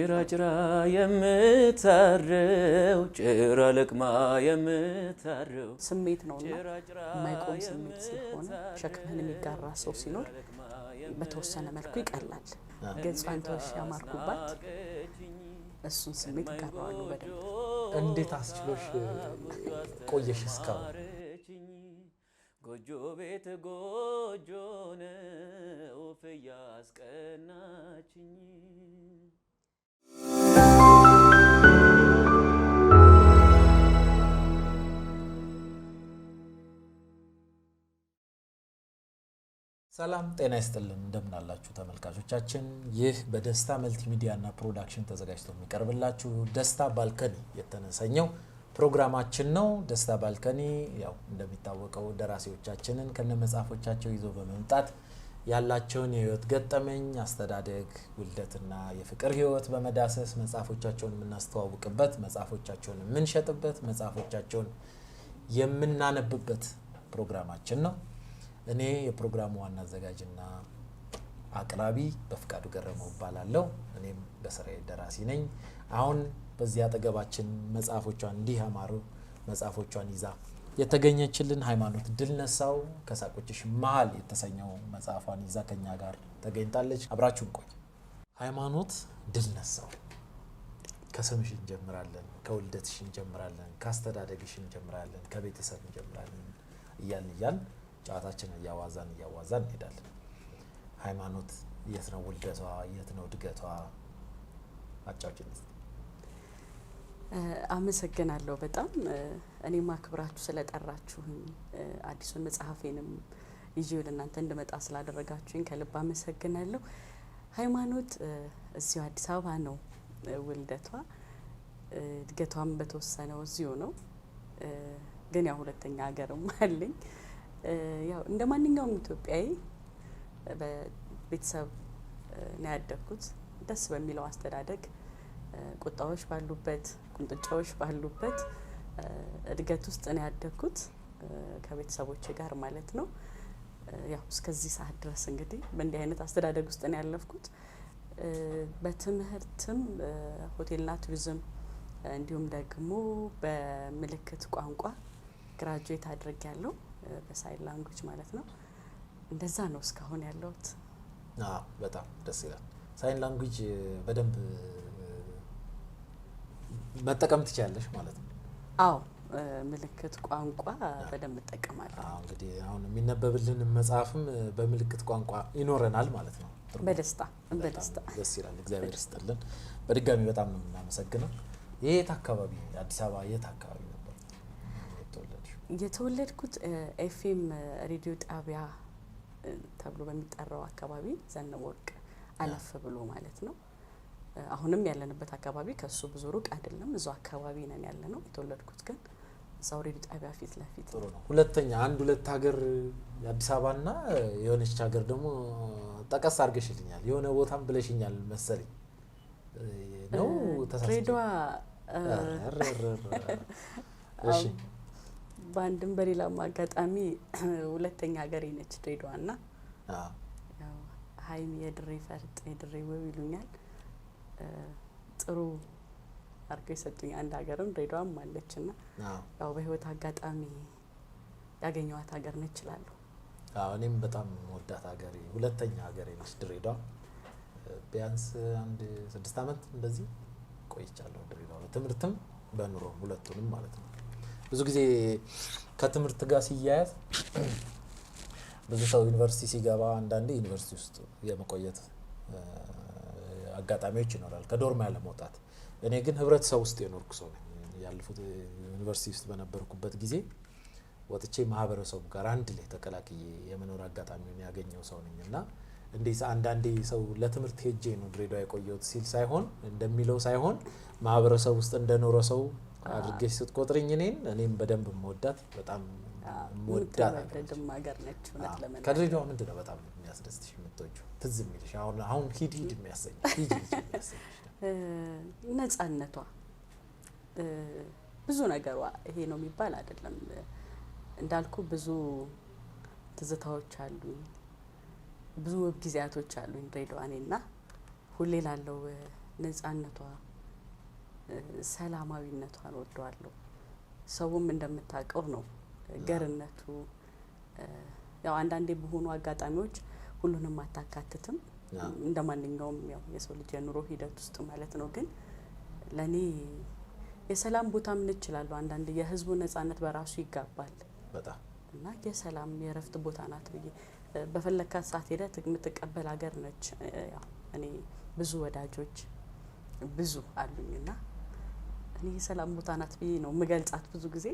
ጭራ የምታረው ጭራ ለቅማ የምታረው ስሜት ነውና የማይቆም ስሜት ስለሆነ ሸክምህን የሚጋራ ሰው ሲኖር በተወሰነ መልኩ ይቀላል። ገጿን ተወሽ ያማርኩባት እሱን ስሜት ጋራዋሉ በደንብ እንዴት አስችሎሽ ቆየሽ እስካሁን? ጎጆ ቤት ጎጆ ነው ፍያስ ቀናችኝ ሰላም ጤና ይስጥልን እንደምን አላችሁ ተመልካቾቻችን። ይህ በደስታ መልቲሚዲያ እና ፕሮዳክሽን ተዘጋጅቶ የሚቀርብላችሁ ደስታ ባልከኒ የተሰኘው ፕሮግራማችን ነው። ደስታ ባልከኒ ያው እንደሚታወቀው ደራሲዎቻችንን ከነመጻፎቻቸው ይዞ በመምጣት ያላቸውን የህይወት ገጠመኝ፣ አስተዳደግ፣ ውልደትና የፍቅር ህይወት በመዳሰስ መጻፎቻቸውን የምናስተዋውቅበት፣ መጻፎቻቸውን የምንሸጥበት፣ መጻፎቻቸውን የምናነብበት ፕሮግራማችን ነው። እኔ የፕሮግራሙ ዋና አዘጋጅና አቅራቢ በፍቃዱ ገረመው እባላለሁ። እኔም በስራዬ ደራሲ ነኝ። አሁን በዚህ አጠገባችን መጻፎቿን እንዲህ ያማሩ መጻፎቿን ይዛ የተገኘችልን ሃይማኖት ድልነሳው ከሳቆችሽ መሃል የተሰኘው መጻፏን ይዛ ከኛ ጋር ተገኝታለች። አብራችሁን ቆዩ። ሃይማኖት ድልነሳው ከስምሽ እንጀምራለን፣ ከውልደትሽ እንጀምራለን፣ ካስተዳደግሽ እንጀምራለን፣ ከቤተሰብ እንጀምራለን እያልን ጫታችንን እያዋዛን እንሄዳለን። ሃይማኖት የት ነው ውልደቷ? የት ነው እድገቷ? አጫውችን። አመሰግናለሁ በጣም እኔም አክብራችሁ ስለጠራችሁኝ አዲሱን መጽሐፌንም ይዤው ለእናንተ እንድመጣ ስላደረጋችሁኝ ከልብ አመሰግናለሁ። ሃይማኖት እዚሁ አዲስ አበባ ነው ውልደቷ። እድገቷም በተወሰነው እዚሁ ነው። ግን ያው ሁለተኛ ሀገርም አለኝ። ያው እንደማንኛውም ኢትዮጵያዊ በቤተሰብ ነው ያደግኩት። ደስ በሚለው አስተዳደግ ቁጣዎች ባሉበት ቁንጥጫዎች ባሉበት እድገት ውስጥ ነው ያደግኩት ከቤተሰቦቼ ጋር ማለት ነው። ያው እስከዚህ ሰዓት ድረስ እንግዲህ በእንዲህ አይነት አስተዳደግ ውስጥ ነው ያለፍኩት። በትምህርትም ሆቴልና ቱሪዝም እንዲሁም ደግሞ በምልክት ቋንቋ ግራጁዌት አድርጌያለሁ በሳይን ላንጉዌጅ ማለት ነው። እንደዛ ነው እስካሁን ያለሁት። በጣም ደስ ይላል። ሳይን ላንጉዌጅ በደንብ መጠቀም ትችያለሽ ማለት ነው? አዎ ምልክት ቋንቋ በደንብ እጠቀማለሁ። እንግዲህ አሁን የሚነበብልን መጽሐፍም በምልክት ቋንቋ ይኖረናል ማለት ነው። በደስታ ደስ ይላል። እግዚአብሔር ይስጥልን። በድጋሚ በጣም ነው የምናመሰግነው። የት አካባቢ አዲስ አበባ የት አካባቢ ነበር የተወለድኩት? ኤፍኤም ሬዲዮ ጣቢያ ተብሎ በሚጠራው አካባቢ ዘነበወርቅ አለፍ ብሎ ማለት ነው። አሁንም ያለንበት አካባቢ ከሱ ብዙ ሩቅ አይደለም፣ እዛው አካባቢ ነን ያለነው። የተወለድኩት ግን እዛው ሬዲዮ ጣቢያ ፊት ለፊት። ጥሩ ነው። ሁለተኛ ሁለት ሀገር አዲስ አበባና የሆነች ሀገር ደግሞ ጠቀስ አድርገሽልኛል። የሆነ ቦታም ብለሽኛል መሰለኝ ነው ተሳስቼ? ሬዲዮ እሺ ባንድም በሌላም አጋጣሚ ሁለተኛ ሀገሬ ነች ድሬዳዋና ያው ሃይሚ የድሬ ፈርጥ የድሬ ውብ ይሉኛል። ጥሩ አርገ ሰጡኝ። አንድ ሀገርም ድሬዳዋም አለችና ያው በህይወት አጋጣሚ ያገኘዋት ሀገር ነች ይላሉ። እኔም በጣም ወዳት ሀገሬ ሁለተኛ ሀገሬ ነች ድሬዳዋ። ቢያንስ 6 አመት እንደዚህ ቆይቻለሁ ድሬዳዋ፣ በትምህርትም በኑሮ ሁለቱንም ማለት ነው። ብዙ ጊዜ ከትምህርት ጋር ሲያያዝ ብዙ ሰው ዩኒቨርሲቲ ሲገባ አንዳንዴ ዩኒቨርሲቲ ውስጥ የመቆየት አጋጣሚዎች ይኖራል ከዶርም ያለ መውጣት። እኔ ግን ህብረተሰብ ውስጥ የኖርኩ ሰው ነኝ። ያለፉት ዩኒቨርሲቲ ውስጥ በነበርኩበት ጊዜ ወጥቼ ማህበረሰቡ ጋር አንድ ላይ ተቀላቅዬ የመኖር አጋጣሚውን ያገኘው ሰው ነኝና እንዴት አንዳንዴ ሰው ለትምህርት ሄጄ ነው ድሬዳዋ የቆየሁት ሲል ሳይሆን እንደሚለው ሳይሆን ማህበረሰብ ውስጥ እንደኖረ ሰው አድርገሽ ስትቆጥሪኝ እኔም በደንብ መወዳት በጣም መወዳት ሀገር ነች። ከድሬዳዋ ምንድን ነው በጣም የሚያስደስትሽ የምትወጂው ትዝ የሚልሽ አሁን ሂድ የሚያሰኝ ነፃነቷ ብዙ ነገሯ ይሄ ነው የሚባል አይደለም። እንዳልኩ ብዙ ትዝታዎች አሉኝ፣ ብዙ ጊዜያቶች አሉኝ ድሬዳዋኔና ሁሌ ላለው ነጻነቷ፣ ሰላማዊነቷን ወደዋለሁ። ሰውም እንደምታውቀው ነው ገርነቱ። ያው አንዳንዴ በሆኑ አጋጣሚዎች ሁሉንም አታካትትም እንደማንኛውም ያው የሰው ልጅ የኑሮ ሂደት ውስጥ ማለት ነው። ግን ለኔ የሰላም ቦታ ምን ይችላል አንዳንዴ የህዝቡ ነጻነት በራሱ ይጋባል በጣም እና የሰላም የረፍት ቦታ ናት ብዬ በፈለካት ሰዓት ሄደ የምትቀበል ሀገር ነች። ያው እኔ ብዙ ወዳጆች ብዙ አሉኝና እኔ የሰላም ቦታ ናት ብዬ ነው የምገልጻት ብዙ ጊዜ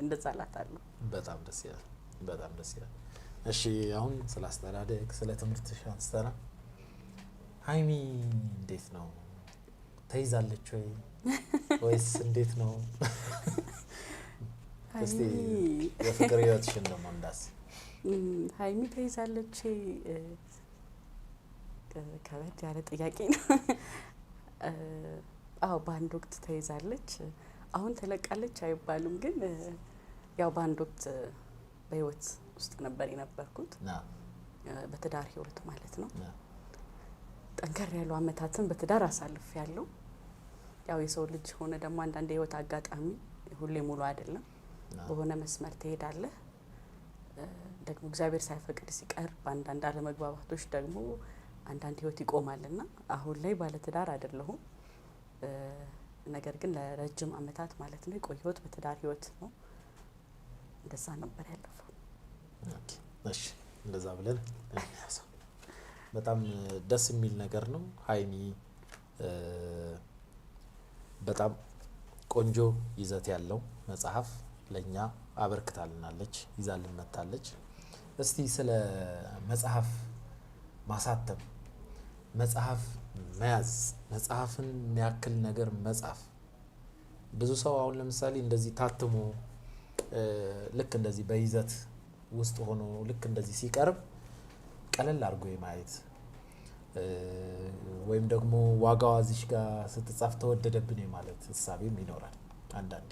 እንደዛ እላታለሁ። በጣም ደስ ይላል። በጣም ደስ ይላል። እሺ አሁን ስለ አስተዳደግ ስለ ትምህርትሽ አንስተና ሀይሚ እንዴት ነው ተይዛለች ወይ ወይስ እንዴት ነው? እስቲ የፍቅር ህይወትሽን ደግሞ እንዳስ ሀይሚ ተይዛለች ከበድ ያለ ጥያቄ ነው። አዎ በአንድ ወቅት ተይዛለች። አሁን ተለቃለች አይባልም፣ ግን ያው በአንድ ወቅት በህይወት ውስጥ ነበር የነበርኩት በትዳር ህይወት ማለት ነው። ጠንከር ያሉ አመታትን በትዳር አሳልፍ ያለው ያው የሰው ልጅ ሆነ ደግሞ አንዳንድ የህይወት አጋጣሚ ሁሌ ሙሉ አይደለም። በሆነ መስመር ትሄዳለህ። ደግሞ እግዚአብሔር ሳይፈቅድ ሲቀር በአንዳንድ አለመግባባቶች ደግሞ አንዳንድ ህይወት ይቆማልና አሁን ላይ ባለትዳር አይደለሁም። ነገር ግን ለረጅም አመታት ማለት ነው የቆየሁት በትዳር ህይወት ነው። እንደዛ ነበር ያለፈው። ኦኬ እሺ፣ እንደዛ ብለን እንያዘው። በጣም ደስ የሚል ነገር ነው። ሀይሚ በጣም ቆንጆ ይዘት ያለው መጽሐፍ ለኛ አበርክታልናለች፣ ይዛልን መጣለች። እስቲ ስለ መጽሐፍ ማሳተም፣ መጽሐፍ መያዝ፣ መጽሐፍን የሚያክል ነገር መጻፍ ብዙ ሰው አሁን ለምሳሌ እንደዚህ ታትሞ ልክ እንደዚህ በይዘት ውስጥ ሆኖ ልክ እንደዚህ ሲቀርብ ቀለል አድርጎ የማየት ወይም ደግሞ ዋጋዋ እዚሽ ጋር ስትጻፍ ተወደደብን ማለት ሀሳብም ይኖራል አንዳንዴ።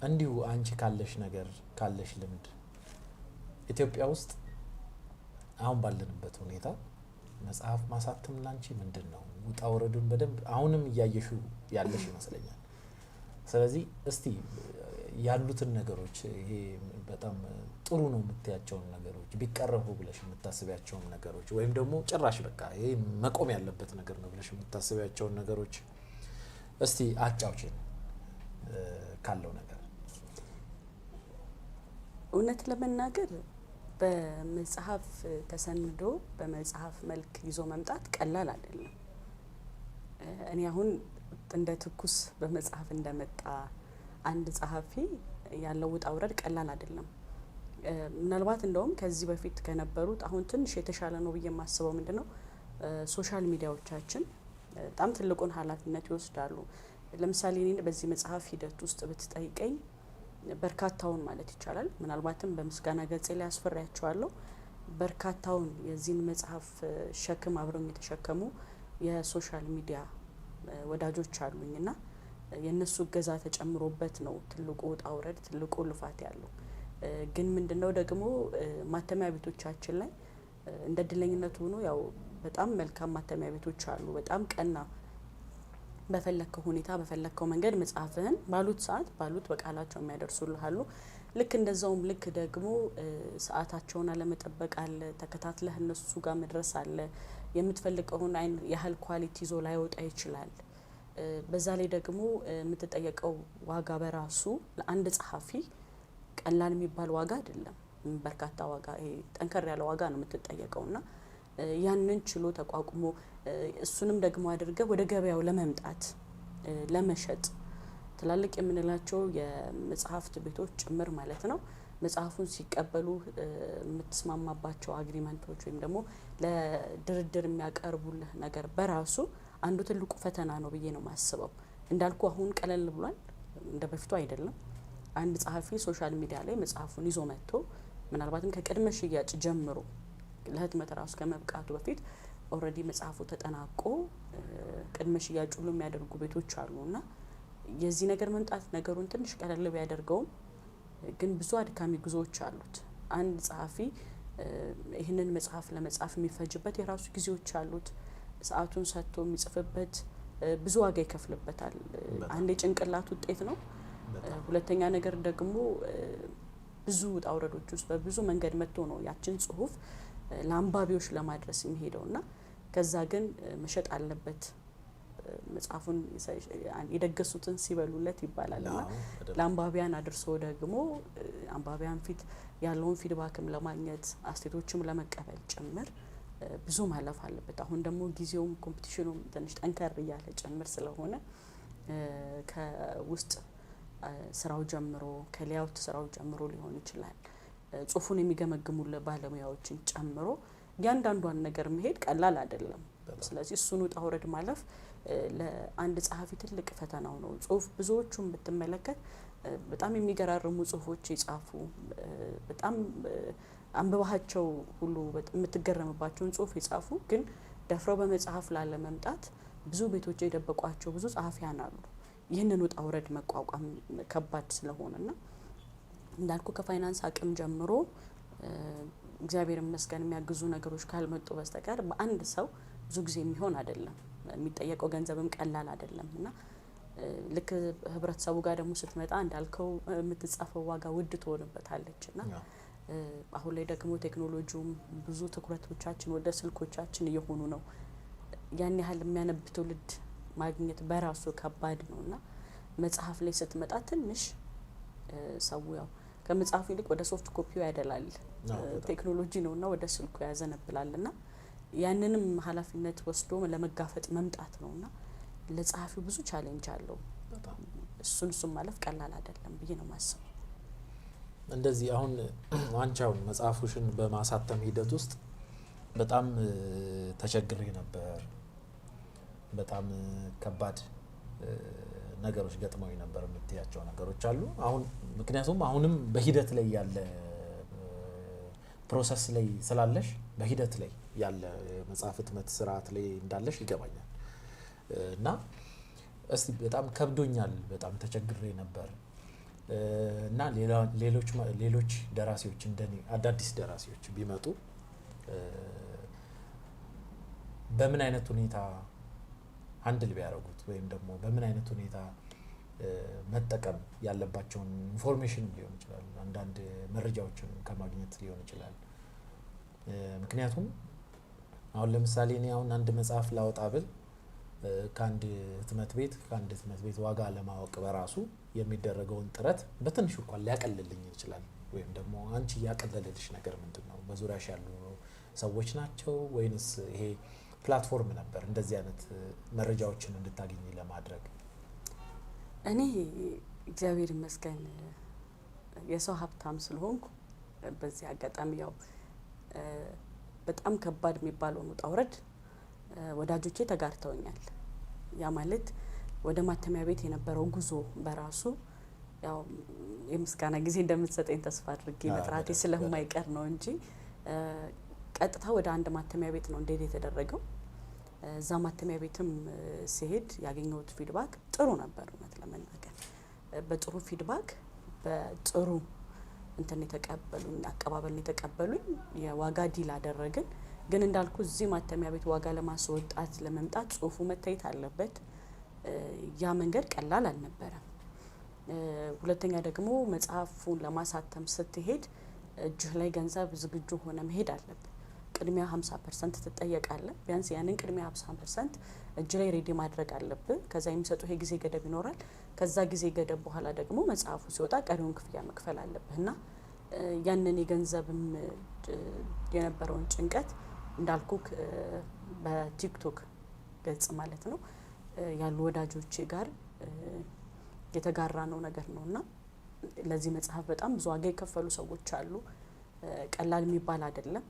እንዲሁ አንቺ ካለሽ ነገር ካለሽ ልምድ ኢትዮጵያ ውስጥ አሁን ባለንበት ሁኔታ መጽሐፍ ማሳተም ላንቺ ምንድነው ውጣ ወረዱን በደንብ አሁንም እያየሹ ያለሽ ይመስለኛል። ስለዚህ እስቲ ያሉትን ነገሮች ይሄ በጣም ጥሩ ነው የምትያቸውን ነገሮች ቢቀረቡ ብለሽ የምታስቢያቸውን ነገሮች ወይም ደግሞ ጭራሽ በቃ ይሄ መቆም ያለበት ነገር ነው ብለሽ የምታስቢያቸውን ነገሮች እስቲ አጫውችን ካለው ነገር። እውነት ለመናገር በመጽሐፍ ተሰንዶ በመጽሐፍ መልክ ይዞ መምጣት ቀላል አይደለም። እኔ አሁን እንደ ትኩስ በመጽሐፍ እንደመጣ አንድ ጸሐፊ ያለው ውጣ ውረድ ቀላል አይደለም። ምናልባት እንደውም ከዚህ በፊት ከነበሩት አሁን ትንሽ የተሻለ ነው ብዬ የማስበው ምንድነው ሶሻል ሚዲያዎቻችን በጣም ትልቁን ኃላፊነት ይወስዳሉ። ለምሳሌ እኔ በዚህ መጽሐፍ ሂደት ውስጥ ብትጠይቀኝ በርካታውን ማለት ይቻላል ምናልባትም በምስጋና ገጽ ላይ አስፈራያቸዋለሁ በርካታውን የዚህን መጽሐፍ ሸክም አብረው የተሸከሙ የሶሻል ሚዲያ ወዳጆች አሉኝና የነሱ እገዛ ተጨምሮበት ነው ትልቁ ውጣ ውረድ ትልቁ ልፋት ያለው። ግን ምንድነው ደግሞ ማተሚያ ቤቶቻችን ላይ እንደ እድለኝነት ሆኖ ያው በጣም መልካም ማተሚያ ቤቶች አሉ። በጣም ቀና በፈለከው ሁኔታ በፈለከው መንገድ መጽሐፍህን ባሉት ሰዓት ባሉት በቃላቸው የሚያደርሱልህ አሉ። ልክ እንደዛውም ልክ ደግሞ ሰዓታቸውን አለመጠበቅ አለ። ተከታትለህ እነሱ ጋር መድረስ አለ። የምትፈልገውን ያህል ኳሊቲ ይዞ ላይወጣ ይችላል። በዛ ላይ ደግሞ የምትጠየቀው ዋጋ በራሱ ለአንድ ጸሐፊ ቀላል የሚባል ዋጋ አይደለም። በርካታ ዋጋ ጠንከር ያለ ዋጋ ነው የምትጠየቀውና ያንን ችሎ ተቋቁሞ እሱንም ደግሞ አድርገህ ወደ ገበያው ለመምጣት ለመሸጥ ትላልቅ የምንላቸው የመጽሐፍት ቤቶች ጭምር ማለት ነው መጽሐፉን ሲቀበሉ የምትስማማባቸው አግሪመንቶች ወይም ደግሞ ለድርድር የሚያቀርቡልህ ነገር በራሱ አንዱ ትልቁ ፈተና ነው ብዬ ነው የማስበው። እንዳልኩ አሁን ቀለል ብሏል፣ እንደ በፊቱ አይደለም። አንድ ጸሐፊ ሶሻል ሚዲያ ላይ መጽሐፉን ይዞ መጥቶ ምናልባትም ከቅድመ ሽያጭ ጀምሮ ለህትመት ራሱ ከመብቃቱ በፊት ኦልሬዲ መጽሐፉ ተጠናቆ ቅድመ ሽያጭ ሁሉ የሚያደርጉ ቤቶች አሉና የዚህ ነገር መምጣት ነገሩን ትንሽ ቀለል ቢያደርገውም ግን ብዙ አድካሚ ጉዞዎች አሉት። አንድ ጸሐፊ ይህንን መጽሐፍ ለመጻፍ የሚፈጅበት የራሱ ጊዜዎች አሉት። ሰዓቱን ሰጥቶ የሚጽፍበት ብዙ ዋጋ ይከፍልበታል። አንድ የጭንቅላት ውጤት ነው። ሁለተኛ ነገር ደግሞ ብዙ ውጣ ውረዶች ውስጥ በብዙ መንገድ መጥቶ ነው ያችን ጽሁፍ ለአንባቢዎች ለማድረስ የሚሄደውና ከዛ ግን መሸጥ አለበት። መጽሐፉን የደገሱትን ሲበሉለት ይባላልና ለአንባቢያን አድርሶ ደግሞ አንባቢያን ፊት ያለውን ፊድባክም ለማግኘት አስተያየቶችም ለመቀበል ጭምር ብዙ ማለፍ አለበት። አሁን ደግሞ ጊዜውም ኮምፒቲሽኑም ትንሽ ጠንከር እያለ ጭምር ስለሆነ ከውስጥ ስራው ጀምሮ ከሌያውት ስራው ጀምሮ ሊሆን ይችላል ጽሁፉን የሚገመግሙ ባለሙያዎችን ጨምሮ እያንዳንዷን ነገር መሄድ ቀላል አይደለም። ስለዚህ እሱን ውጣ ውረድ ማለፍ ለአንድ ጸሐፊ ትልቅ ፈተናው ነው። ጽሁፍ ብዙዎቹን ብትመለከት በጣም የሚገራርሙ ጽሁፎች ይጻፉ፣ በጣም አንብባቸው ሁሉ የምትገረምባቸውን ጽሁፍ ይጻፉ፣ ግን ደፍረው በመጽሐፍ ላለመምጣት ብዙ ቤቶች የደበቋቸው ብዙ ጸሐፊያን አሉ። ይህንን ውጣ ውረድ መቋቋም ከባድ ስለሆነና እንዳልኩ ከፋይናንስ አቅም ጀምሮ እግዚአብሔር ይመስገን የሚያግዙ ነገሮች ካልመጡ በስተቀር በአንድ ሰው ብዙ ጊዜ የሚሆን አይደለም። የሚጠየቀው ገንዘብም ቀላል አይደለም እና ልክ ህብረተሰቡ ጋር ደግሞ ስትመጣ እንዳልከው የምትጻፈው ዋጋ ውድ ትሆንበታለችና አሁን ላይ ደግሞ ቴክኖሎጂውም ብዙ ትኩረቶቻችን ወደ ስልኮቻችን እየሆኑ ነው። ያን ያህል የሚያነብ ትውልድ ማግኘት በራሱ ከባድ ነውና መጽሐፍ ላይ ስትመጣ ትንሽ ሰው ያው ከመጽሐፉ ይልቅ ወደ ሶፍት ኮፒው ያደላል። ቴክኖሎጂ ነውና ወደ ስልኩ ያዘነብላልና ያንንም ኃላፊነት ወስዶ ለመጋፈጥ መምጣት ነውና ለጸሐፊው ብዙ ቻሌንጅ አለው። እሱን ማለፍ ቀላል አይደለም ብዬ ነው ማስበው። እንደዚህ አሁን አንቻውን መጽሐፉሽን በማሳተም ሂደት ውስጥ በጣም ተቸግሬ ነበር። በጣም ከባድ ነገሮች ገጥመውኝ ነበር የምትያቸው ነገሮች አሉ? አሁን ምክንያቱም አሁንም በሂደት ላይ ያለ ፕሮሰስ ላይ ስላለሽ በሂደት ላይ ያለ መጽሐፍ ህትመት ስርዓት ላይ እንዳለሽ ይገባኛል። እና እስቲ በጣም ከብዶኛል፣ በጣም ተቸግሬ ነበር እና ሌሎች ደራሲዎች እንደኔ አዳዲስ ደራሲዎች ቢመጡ በምን አይነት ሁኔታ ሃንድል ቢያደርጉት ወይም ደግሞ በምን አይነት ሁኔታ መጠቀም ያለባቸውን ኢንፎርሜሽን ሊሆን ይችላል፣ አንዳንድ መረጃዎችን ከማግኘት ሊሆን ይችላል። ምክንያቱም አሁን ለምሳሌ እኔ አሁን አንድ መጽሐፍ ላወጣ ብል ከአንድ ህትመት ቤት ዋጋ ለማወቅ በራሱ የሚደረገውን ጥረት በትንሹ እንኳን ሊያቀልልኝ ይችላል። ወይም ደግሞ አንቺ ያቀለለልሽ ነገር ምንድነው? በዙሪያሽ ያሉ ሰዎች ናቸው ወይንስ ይሄ ፕላትፎርም ነበር እንደዚህ አይነት መረጃዎችን እንድታገኝ ለማድረግ? እኔ እግዚአብሔር ይመስገን የሰው ሀብታም ስለሆንኩ በዚህ አጋጣሚ ያው በጣም ከባድ የሚባለውን ውጣ ውረድ ወዳጆቼ ተጋርተውኛል። ያ ማለት ወደ ማተሚያ ቤት የነበረው ጉዞ በራሱ ያው የምስጋና ጊዜ እንደምትሰጠኝ ተስፋ አድርጌ መጥራቴ ስለማይቀር ነው እንጂ ቀጥታ ወደ አንድ ማተሚያ ቤት ነው እንዴት የተደረገው። እዛ ማተሚያ ቤትም ሲሄድ ያገኘሁት ፊድባክ ጥሩ ነበር። እውነት ለመናገር በጥሩ ፊድባክ በጥሩ እንትን የተቀበሉኝ አቀባበል የተቀበሉኝ የዋጋ ዲል አደረግን። ግን እንዳልኩ እዚህ ማተሚያ ቤት ዋጋ ለማስወጣት ለመምጣት ጽሁፉ መታየት አለበት። ያ መንገድ ቀላል አልነበረም። ሁለተኛ ደግሞ መጽሐፉን ለማሳተም ስትሄድ እጅህ ላይ ገንዘብ ዝግጁ ሆነ መሄድ አለበት። ቅድሚያ 50% ትጠየቃለህ። ቢያንስ ያንን ቅድሚያ 50% እጅ ላይ ሬዲ ማድረግ አለብህ። ከዛ የሚሰጡህ የጊዜ ገደብ ይኖራል። ከዛ ጊዜ ገደብ በኋላ ደግሞ መጽሐፉ ሲወጣ ቀሪውን ክፍያ መክፈል አለብህና ያንን የገንዘብም የነበረውን ጭንቀት እንዳልኩ በቲክቶክ ገጽ ማለት ነው ያሉ ወዳጆቼ ጋር የተጋራ ነው ነገር ነውና ለዚህ መጽሐፍ በጣም ብዙ ዋጋ የከፈሉ ሰዎች አሉ። ቀላል የሚባል አይደለም።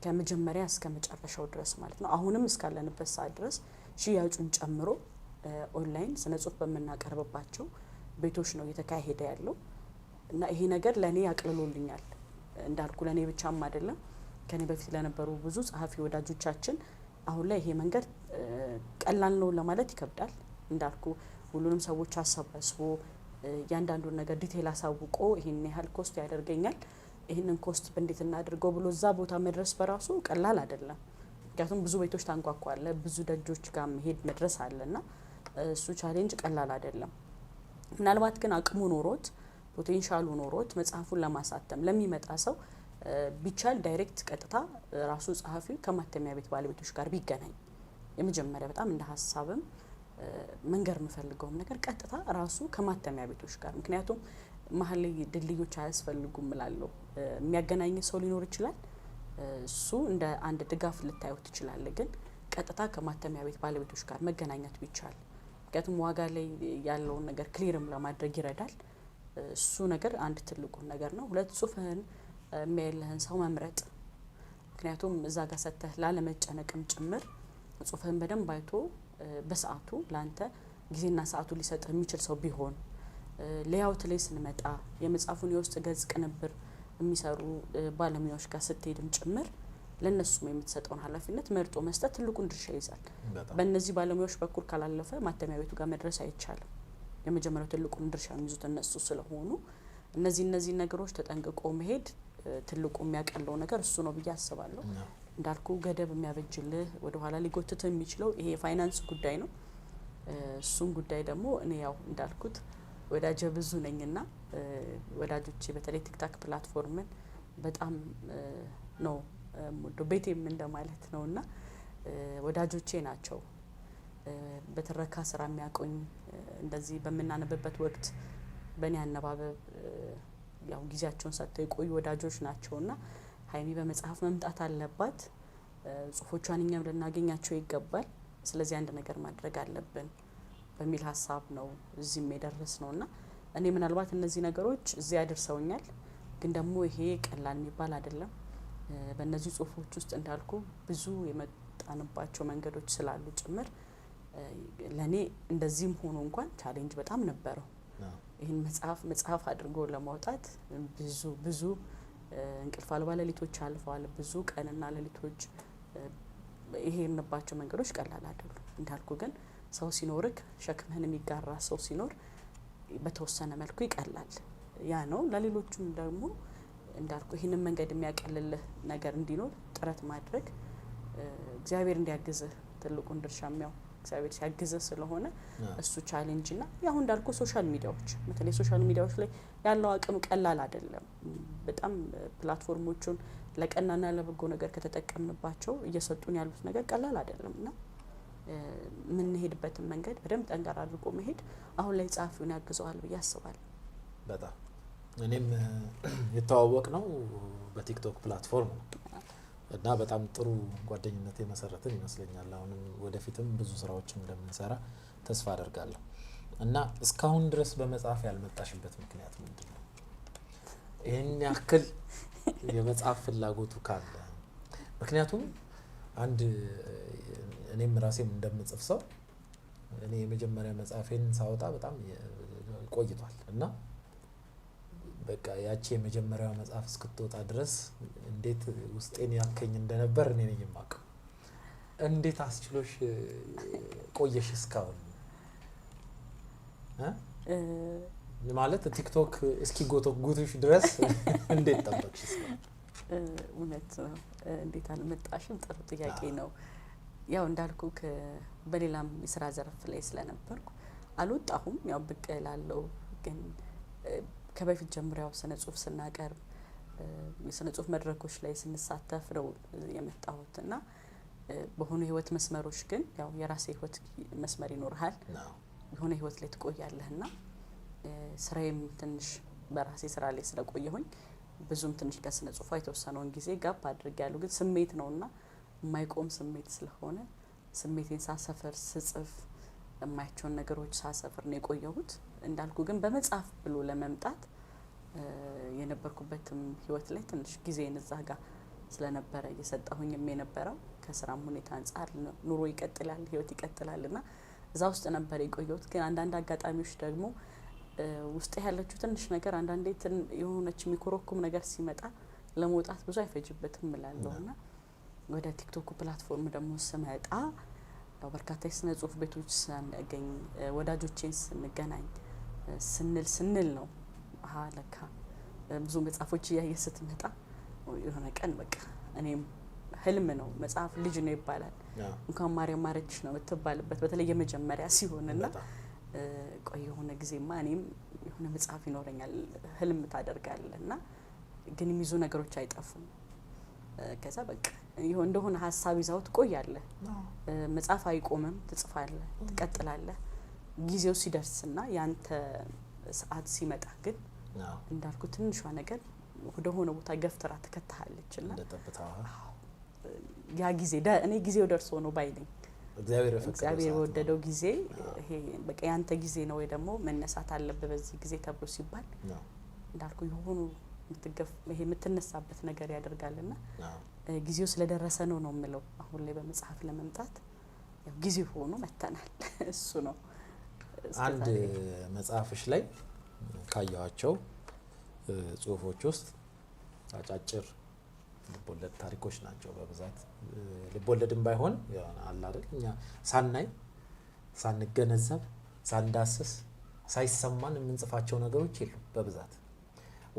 ከመጀመሪያ እስከ መጨረሻው ድረስ ማለት ነው። አሁንም እስካለንበት ሰዓት ድረስ ሽያጩን ጨምሮ ኦንላይን ስነ ጽሁፍ በመናቀርብባቸው ቤቶች ነው እየተካሄደ ያለው እና ይሄ ነገር ለኔ ያቅልሎልኛል። እንዳልኩ ለኔ ብቻም አይደለም ከኔ በፊት ለነበሩ ብዙ ጸሐፊ ወዳጆቻችን አሁን ላይ ይሄ መንገድ ቀላል ነው ለማለት ይከብዳል። እንዳልኩ ሁሉንም ሰዎች አሰባስቦ ያንዳንዱን ነገር ዲቴል አሳውቆ ይሄን ያህል ኮስት ያደርገኛል፣ ይሄንን ኮስት በእንዴት እናድርገው ብሎ እዛ ቦታ መድረስ በራሱ ቀላል አይደለም። ምክንያቱም ብዙ ቤቶች ታንኳኳለ፣ ብዙ ደጆች ጋር መሄድ መድረስ አለና እሱ ቻሌንጅ ቀላል አይደለም። ምናልባት ግን አቅሙ ኖሮት ፖቴንሻሉ ኖሮት መጽሐፉን ለማሳተም ለሚመጣ ሰው ቢቻል ዳይሬክት ቀጥታ ራሱ ጸሐፊው ከማተሚያ ቤት ባለቤቶች ጋር ቢገናኝ የመጀመሪያ በጣም እንደ ሀሳብም መንገር የምፈልገውም ነገር ቀጥታ ራሱ ከማተሚያ ቤቶች ጋር፣ ምክንያቱም መሀል ላይ ድልድዮች አያስፈልጉም እላለሁ። የሚያገናኝ ሰው ሊኖር ይችላል፣ እሱ እንደ አንድ ድጋፍ ልታዩት ይችላል። ግን ቀጥታ ከማተሚያ ቤት ባለቤቶች ጋር መገናኘት ቢቻል፣ ምክንያቱም ዋጋ ላይ ያለውን ነገር ክሊርም ለማድረግ ይረዳል። እሱ ነገር አንድ ትልቁ ነገር ነው። ሁለት ጽሁፍህን የሚያይልህን ሰው መምረጥ፣ ምክንያቱም እዛ ጋር ሰተህ ላለመጨነቅም ጭምር ጽሁፍህን በደንብ አይቶ በሰዓቱ ላንተ ጊዜና ሰዓቱ ሊሰጥህ የሚችል ሰው ቢሆን። ሌያውት ላይ ስንመጣ የመጽሐፉን የውስጥ ገጽ ቅንብር የሚሰሩ ባለሙያዎች ጋር ስትሄድም ጭምር ለነሱም የምትሰጠውን ኃላፊነት መርጦ መስጠት ትልቁን ድርሻ ይዛል። በእነዚህ ባለሙያዎች በኩል ካላለፈ ማተሚያ ቤቱ ጋር መድረስ አይቻልም። የመጀመሪያው ትልቁን ድርሻ የሚይዙት እነሱ ስለሆኑ እነዚህ ነገሮች ተጠንቅቆ መሄድ ትልቁ የሚያቀለው ነገር እሱ ነው ብዬ አስባለሁ። እንዳልኩ ገደብ የሚያበጅልህ ወደ ኋላ ሊጎትትህ የሚችለው ይሄ የፋይናንስ ጉዳይ ነው። እሱን ጉዳይ ደግሞ እኔ ያው እንዳልኩት ወዳጀ ብዙ ነኝና ወዳጆቼ በተለይ ቲክታክ ፕላትፎርምን በጣም ነው ቤቴም እንደማለት ነውና ወዳጆቼ ናቸው። በትረካ ስራ የሚያቆኝ እንደዚህ በምናነብበት ወቅት በእኔ አነባበብ ያው ጊዜያቸውን ሰጥተው የቆዩ ወዳጆች ናቸውና ሀይሚ በመጽሐፍ መምጣት አለባት፣ ጽሁፎቿን እኛም ልናገኛቸው ይገባል፣ ስለዚህ አንድ ነገር ማድረግ አለብን በሚል ሀሳብ ነው እዚህም የደረስ ነውና እኔ ምናልባት እነዚህ ነገሮች እዚህ ያደርሰውኛል። ግን ደግሞ ይሄ ቀላል የሚባል አይደለም። በእነዚህ ጽሁፎች ውስጥ እንዳልኩ ብዙ የመጣንባቸው መንገዶች ስላሉ ጭምር ለኔ እንደዚህም ሆኖ እንኳን ቻሌንጅ በጣም ነበረው። ይህን መጽሐፍ አድርጎ ለማውጣት ብዙ እንቅልፍ አልባ ሌሊቶች አልፈዋል። ብዙ ቀንና ሌሊቶች የሄድንባቸው መንገዶች ቀላል አይደሉም። እንዳልኩ ግን ሰው ሲኖርክ ሸክምህን የሚጋራ ሰው ሲኖር በተወሰነ መልኩ ይቀላል። ያ ነው። ለሌሎቹም ደግሞ እንዳልኩ ይህንን መንገድ የሚያቀልልህ ነገር እንዲኖር ጥረት ማድረግ እግዚአብሔር እንዲያግዝህ ትልቁን ድርሻ የሚያው እግዚአብሔር ሲያግዝህ ስለሆነ እሱ ቻሌንጅ እና ያው እንዳልኩ ሶሻል ሚዲያዎች በተለይ ሶሻል ሚዲያዎች ላይ ያለው አቅም ቀላል አይደለም። በጣም ፕላትፎርሞቹን ለቀናና ለበጎ ነገር ከተጠቀምንባቸው እየሰጡን ያሉት ነገር ቀላል አይደለምና የምንሄድበትን መንገድ በደንብ ጠንካራ አድርጎ መሄድ አሁን ላይ ጸሐፊውን ያግዘዋል ብዬ አስባለሁ። በጣም እኔም የተዋወቅ ነው በቲክቶክ ፕላትፎርም ነው እና በጣም ጥሩ ጓደኝነት የመሰረትን ይመስለኛል። አሁንም ወደፊትም ብዙ ስራዎችን እንደምንሰራ ተስፋ አደርጋለሁ። እና እስካሁን ድረስ በመጽሐፍ ያልመጣሽበት ምክንያት ምንድን ነው? ይህን ያክል የመጽሐፍ ፍላጎቱ ካለ ምክንያቱም አንድ እኔም ራሴም እንደምጽፍ ሰው እኔ የመጀመሪያ መጽሐፌን ሳወጣ በጣም ቆይቷል እና በቃ ያቺ የመጀመሪያው መጽሐፍ እስክትወጣ ድረስ እንዴት ውስጤን ያከኝ እንደነበር እኔ ነኝ የማውቀው። እንዴት አስችሎሽ ቆየሽ እስካሁን? ማለት ቲክቶክ እስኪ ጎተጉትሽ ድረስ እንዴት ጠበቅሽ እስካሁን? እውነት ነው። እንዴት አልመጣሽም? ጥሩ ጥያቄ ነው። ያው እንዳልኩ በሌላም የስራ ዘርፍ ላይ ስለነበርኩ አልወጣሁም። ያው ብቅ እላለሁ ግን ከበፊት ጀምሮ ያው ስነ ጽሁፍ ስናቀርብ የስነ ጽሁፍ መድረኮች ላይ ስንሳተፍ ነው የመጣሁትና በሆነ ህይወት መስመሮች ግን ያው የራሴ ህይወት መስመር ይኖርሃል። የሆነ ህይወት ላይ ትቆያለህና ስራዬም ትንሽ በራሴ ስራ ላይ ስለቆየሁኝ ብዙም ትንሽ ከስነ ጽሁፍ የተወሰነውን ጊዜ ጋፕ አድርጌያለሁ። ግን ስሜት ነውና የማይቆም ስሜት ስለሆነ ስሜቴን ሳሰፈር ስጽፍ የማያቸውን ነገሮች ሳሰፈር ነው የቆየሁት። እንዳልኩ ግን በመጽሐፍ ብሎ ለመምጣት የነበርኩበትም ህይወት ላይ ትንሽ ጊዜን እዛ ጋር ስለነበረ እየሰጠሁኝም የነበረው ከስራም ሁኔታ አንጻር ኑሮ ይቀጥላል፣ ህይወት ይቀጥላልና እዛ ውስጥ ነበር የቆየሁት። ግን አንዳንድ አጋጣሚዎች ደግሞ ውስጥ ያለችው ትንሽ ነገር አንዳንዴ የሆነች የሚኮረኩም ነገር ሲመጣ ለመውጣት ብዙ አይፈጅበትም እላለሁና ወደ ቲክቶክ ፕላትፎርም ደግሞ ስመጣ ያው በርካታ የስነ ጽሁፍ ቤቶች ስናገኝ ወዳጆቼን ስንገናኝ ስንል ነው ለካ ብዙ መጽሐፎች እያየ ስትመጣ የሆነ ቀን በቃ እኔም ህልም ነው መጽሐፍ ልጅ ነው ይባላል እንኳን ማርያም ማረችሽ ነው የምትባልበት በተለይ የመጀመሪያ ሲሆንና ቆይ የሆነ ጊዜማ እኔም የሆነ መጽሐፍ ይኖረኛል ህልም ታደርጋለና ግን የሚይዙ ነገሮች አይጠፉም ከዛ በቃ ይሁን እንደሆነ ሐሳብ ይዛው ትቆያለህ መጽሐፍ አይቆምም ትጽፋለህ ትቀጥላለህ ጊዜው ሲደርስና ያንተ ሰዓት ሲመጣ ግን እንዳልኩ ትንሿ ነገር ወደ ሆነ ቦታ ገፍትራ ተከታለችና ያ ጊዜ እኔ ጊዜው ደርሶ ነው ባይነኝ እግዚአብሔር ወደደው ጊዜ ይሄ በቃ ያንተ ጊዜ ነው ወይ ደግሞ መነሳት አለበት በዚህ ጊዜ ተብሎ ሲባል እንዳልኩ ይሆኑ ይሄ የምትነሳበት ነገር ያደርጋልና ጊዜው ስለደረሰ ነው የምለው አሁን ላይ በመጽሐፍ ለመምጣት ያው ጊዜው ሆኖ መተናል እሱ ነው አንድ መጽሐፍሽ ላይ ካያቸው ጽሁፎች ውስጥ አጫጭር ልቦለድ ታሪኮች ናቸው በብዛት ልቦለድም ባይሆን አለ አይደል እኛ ሳናይ ሳንገነዘብ ሳንዳስስ ሳይሰማን የምንጽፋቸው ነገሮች የሉ በብዛት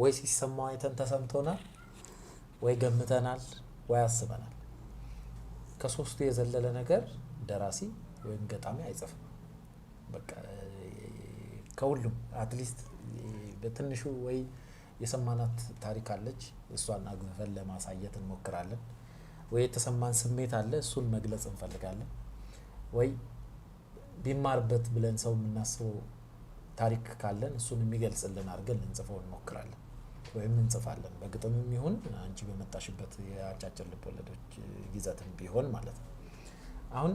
ወይ ሲሰማው አይተን ተሰምቶናል ወይ ገምተናል ወይ አስበናል ከሶስቱ የዘለለ ነገር ደራሲ ወይም ገጣሚ አይጽፍም በቃ ከሁሉም አትሊስት በትንሹ ወይ የሰማናት ታሪክ አለች እሷን አግዘፈን ለማሳየት እንሞክራለን ወይ የተሰማን ስሜት አለ እሱን መግለጽ እንፈልጋለን ወይ ቢማርበት ብለን ሰው የምናስበው ታሪክ ካለን እሱን የሚገልጽልን አድርገን እንጽፈው እንሞክራለን ወይም እንጽፋለን በግጥምም ይሁን አንቺ በመጣሽበት የአጫጭር ልቦለዶች ይዘትም ቢሆን ማለት ነው አሁን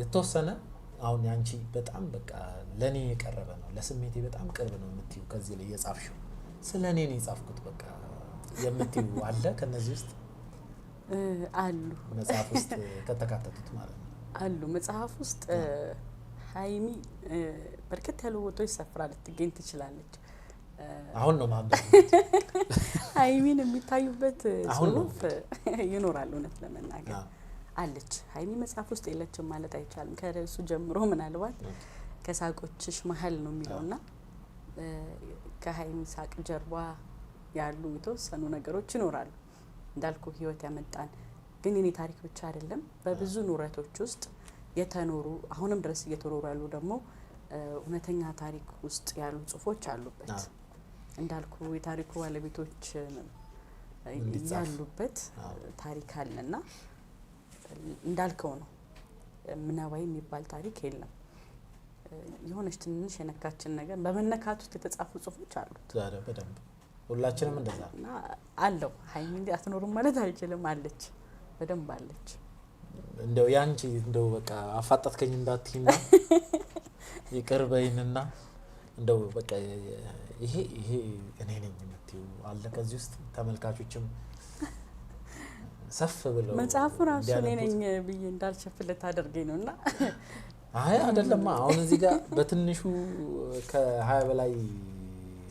የተወሰነ አሁን ያንቺ በጣም በቃ ለኔ የቀረበ ነው ለስሜቴ በጣም ቅርብ ነው የምትዩ ከዚህ ላይ የጻፍሽው ስለኔ ነው የጻፍኩት በቃ የምትዩ አለ ከነዚህ ውስጥ አሉ መጽሐፍ ውስጥ ከተካተቱት ማለት ነው አሉ መጽሐፍ ውስጥ ሃይሚ በርከት ያሉ ቦታዎች ሰፍራ ልትገኝ ትችላለች አሁን ነው ማንበብ ሃይሚን የሚታዩበት ጽሁፍ ይኖራል እውነት ለመናገር አለች ሃይሚ መጽሐፍ ውስጥ የለችም ማለት አይቻልም ከርዕሱ ጀምሮ ምናልባት ከሳቆችሽ መሃል ነው የሚለውና ከሃይሚ ሳቅ ጀርባ ያሉ የተወሰኑ ነገሮች ይኖራሉ እንዳልኩ ህይወት ያመጣን ግን የኔ ታሪክ ብቻ አይደለም በብዙ ኑረቶች ውስጥ የተኖሩ አሁንም ድረስ እየተኖሩ ያሉ ደግሞ እውነተኛ ታሪክ ውስጥ ያሉ ጽሁፎች አሉበት እንዳልኩ የታሪኩ ባለቤቶች ያሉበት ታሪክ አለና እንዳልከው ነው ምናባይ የሚባል ታሪክ የለም የሆነች ትንሽ የነካችን ነገር በመነካቱ የተጻፉ ጽሁፎች አሉት ዛሬ በደንብ ሁላችንም እንደዛ አለው ሃይሚ እንዴ አትኖርም ማለት አይችልም አለች በደንብ አለች እንደው ያንቺ እንደው በቃ አፋጣትከኝ እንዳትይና ይቀርበይንና እንደው በቃ ይሄ እኔ ነኝ የምትዩ አለ ከዚህ ውስጥ ተመልካቾችም ሰፍ ብለው መጽሐፉ ራሱ እኔ ነኝ ብዬ እንዳልሸፍለት አድርገኝ ነውና አይ አይደለም አሁን እዚህ ጋር በትንሹ ከ20 በላይ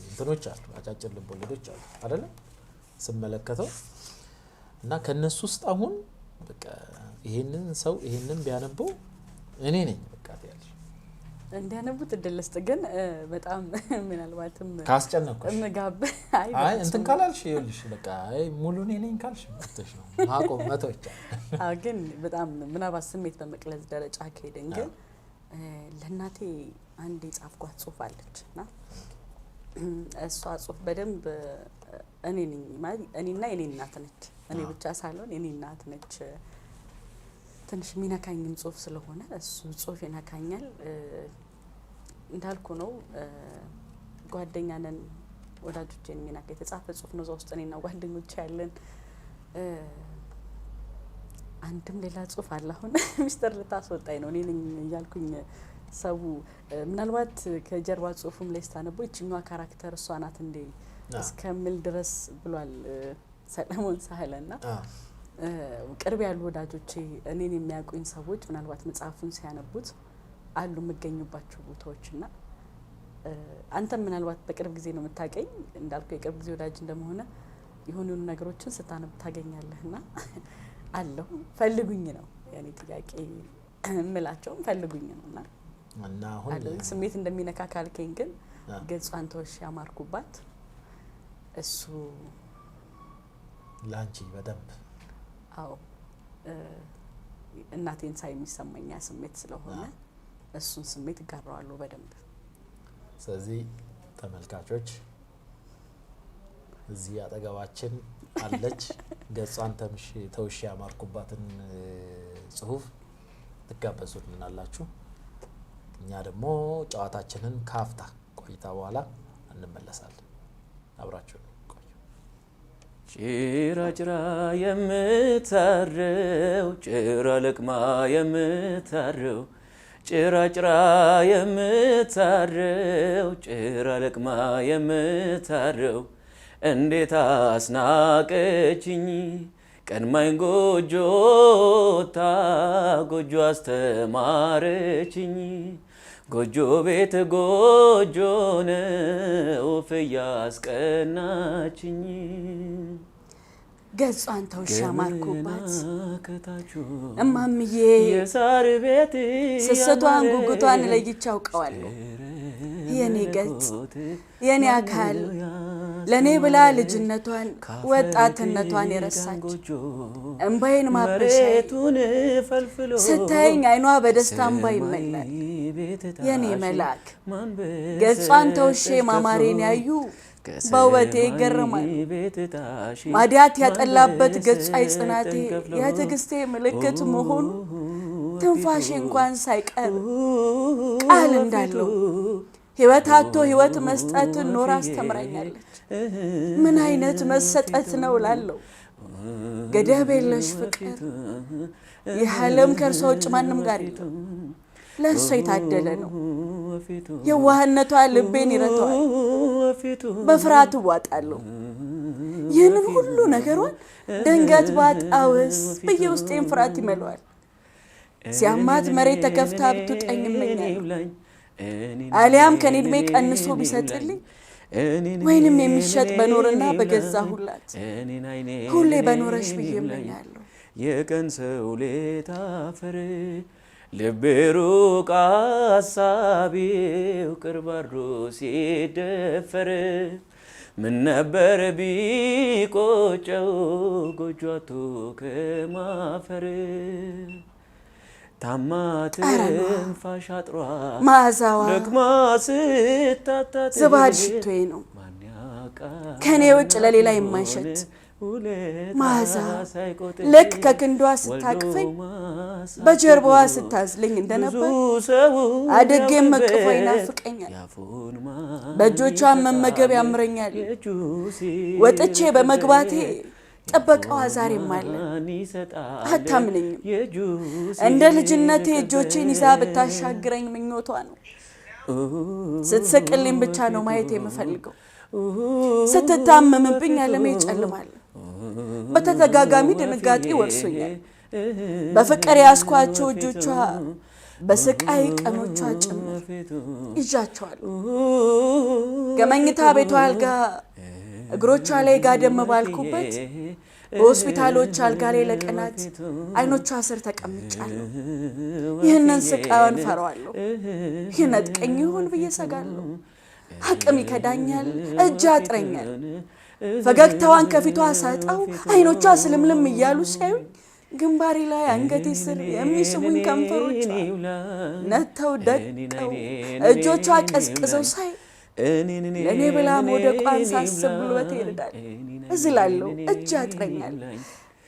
እንትኖች አሉ አጫጭር ልቦለዶች አሉ አይደል ስመለከተው እና ከነሱ ውስጥ አሁን በቃ ይሄንን ሰው ይሄንን ቢያነበው እኔ ነኝ በቃ ያለሽ እንዲያነቡት እድልስጥ ግን በጣም ምናልባትም ካስጨነቅኩሽ እንጋብ አይ እንትን ካላልሽ ይኸውልሽ በቃ አይ ሙሉ ነኝ ካልሽ መጥተሽ ነው ማቆም መተውቻ ግን በጣም ምናልባት ስሜት በመቅለዝ ደረጃ ከሄደን ግን ለናቴ አንድ የጻፍኳት ጽሁፍ አለችና እሷ ጽሁፍ በደንብ እኔ ነኝ ማለት እኔና የኔ እናት ነች እኔ ብቻ ሳልሆን የኔ እናት ነች ትንሽ ሚነካኝም ጽሁፍ ስለሆነ እሱ ጽሁፍ ይነካኛል እንዳልኩ ነው ጓደኛ ነን ወዳጆቼን ሚነካ የተጻፈ ጽሁፍ ነው ውስጥ እኔና ጓደኞቼ ያለን አንድም ሌላ ጽሁፍ አለ አሁን ሚስተር ልታስወጣኝ ነው እኔ ነኝ እያልኩኝ ሰው ምናልባት ከጀርባ ጽሁፉም ላይ ስታነቦ እቺኛዋ ካራክተር እሷ ናት እንዴ እስከምል ድረስ ብሏል ሰለሞን ሳህለና ቅርብ ያሉ ወዳጆቼ እኔን የሚያውቁኝ ሰዎች ምናልባት መጽሐፉን ሲያነቡት አሉ መገኙባቸው ቦታዎችና አንተ ምናልባት በቅርብ ጊዜ ነው የምታገኝ እንዳልኩ የቅርብ ጊዜ ወዳጅ እንደመሆነ የሆኑ ነገሮችን ስታነብ ታገኛለህና አለው ፈልጉኝ ነው ያኔ ጥያቄ እምላቸውም ፈልጉኝ ነውና እና አሁን ስሜት እንደሚነካ ካልከኝ ግን ገጽዋን ተወሽ ያማርኩባት እሱ ላንቺ በደንብ አዎ እናቴን ሳይ የሚሰማኝ ስሜት ስለሆነ እሱን ስሜት ጋራዋለሁ በደንብ ስለዚህ ተመልካቾች እዚህ አጠገባችን አለች ገጿን ተውሽ ያማርኩባትን ጽሁፍ ተጋበዙልናላችሁ እኛ ደግሞ ጨዋታችንን ካፍታ ቆይታ በኋላ እንመለሳለን አብራችሁ ቆዩ ጭራ የምታረው ጭራ ለቅማ የምታረው ጭራ የምታረው ጭራ ለቅማ የምታረው እንዴት አስናቀችኝ ቀድማኝ ጎጆታ ጎጆ አስተማረችኝ ጎጆ ቤት ጎጆ ነው ፍያስቀናችኝ ገጿን ተውሽ ያማርኩባት እማምዬ የሳር ቤት ስስቷን ጉጉቷን ለይቻው ቀዋለሁ የኔ ገጽ የኔ አካል ለኔ ብላ ልጅነቷን ወጣትነቷን የረሳች እንባዬን ማበሻቱን ስታየኝ አይኗ በደስታ እንባ ይመላል የኔ መልአክ ገጿን ተውሼ ማማሬን ያዩ በውበቴ ይገረማል ማዲያት ያጠላበት ገጿ ጽናቴ የትግስቴ ምልክት መሆኑ ትንፋሽ እንኳን ሳይቀር ቃል እንዳለው ህይወት አጥቶ ህይወት መስጠት ኖር አስተምራኛለች ምን አይነት መሰጠት ነው ላለው ገደብ የለሽ ፍቅር የዓለም ከርሶ ውጭ ማንም ጋር የለም ለእርሷ የታደለ ነው የዋህነቷ ልቤን ይረታዋል በፍርሃት ዋጣለሁ ይህንን ሁሉ ነገሯን ድንገት ባጣውስ በየውስጤን ፍርሃት ይመለዋል ሲያማት መሬት ተከፍታ ብትጠኝመኛል አሊያም ከኔድሜ ቀንሶ ቢሰጥልኝ ወይንም የሚሸጥ በኖርና በገዛሁላት ሁሌ በኖረሽ ብዬ እመኛለሁ የቀን ሰው ሌታፈር ልቤሩቅ አሳቢው ቅርባሮ ሲደፈር ምን ነበር ቢቆጨው ጎጆቱ ከማፈር ታማትን ፋሻጥሯ ማዛዋ ለግማ ስታታት ዝባድ ሽቶዬ ነው ከኔ ውጭ ለሌላ የማይሸት ማዛ ልክ ከክንዷ ስታቅፈኝ በጀርባዋ ስታዝለኝ እንደነበር አደጌም መቅፎ ይናፍቀኛል በእጆቿ መመገብ ያምረኛል ወጥቼ በመግባቴ ጠበቀዋ ዛሬም አለ አታምነኝም እንደ ልጅነቴ እጆቼን ይዛ ብታሻግረኝ ምኞቷ ነው ስትስቅልኝ ብቻ ነው ማየት የምፈልገው ስትታመምብኝ ዓለሜ ይጨልማል በተደጋጋሚ ድንጋጤ ወርሶኛል በፍቅር ያስኳቸው እጆቿ በስቃይ ቀኖቿ ጭምር ይዣቸዋል ከመኝታ ቤቷ አልጋ እግሮቿ ላይ ጋደም ባልኩበት በሆስፒታሎች አልጋ ላይ ለቀናት አይኖቿ ስር ተቀምጫለሁ ይህንን ስቃዩን ፈራዋለሁ ይነጥቀኝ ይሆን ብዬ ሰጋለሁ አቅም ይከዳኛል እጅ አጥረኛል ፈገግታዋን ከፊቷ ሳጣው አይኖቿ ስልምልም እያሉ ሲያዩኝ ግንባሬ ላይ አንገቴ ስር የሚስሙኝ ከንፈሮቿ ነተው ደቀው እጆቿ ቀዝቅዘው ሳይ ለኔ ብላ መውደቋን ሳስብ ጉልበቴ ይርዳል እዝላለሁ እጅ አጥረኛል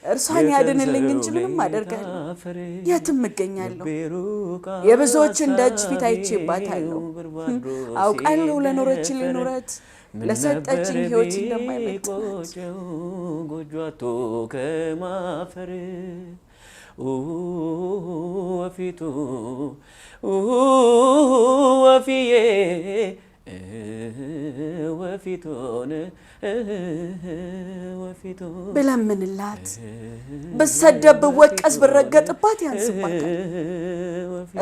እርሷን ያድንልኝ እንጂ ምንም አደርጋለሁ የትም እገኛለሁ የብዙዎችን ደጅ ፊት አይቼባታለሁ አውቃለሁ ለኖረችልኝ ኖረት ለሰጠችኝ ህይወት እንደማይመጥናት ጎጆቱ ከማፈር ወፊቱ ወፊዬ ወፊቱን ወፊቱ ብለምንላት በሰደብ ብወቀስ ብረገጥባት ያንስባታል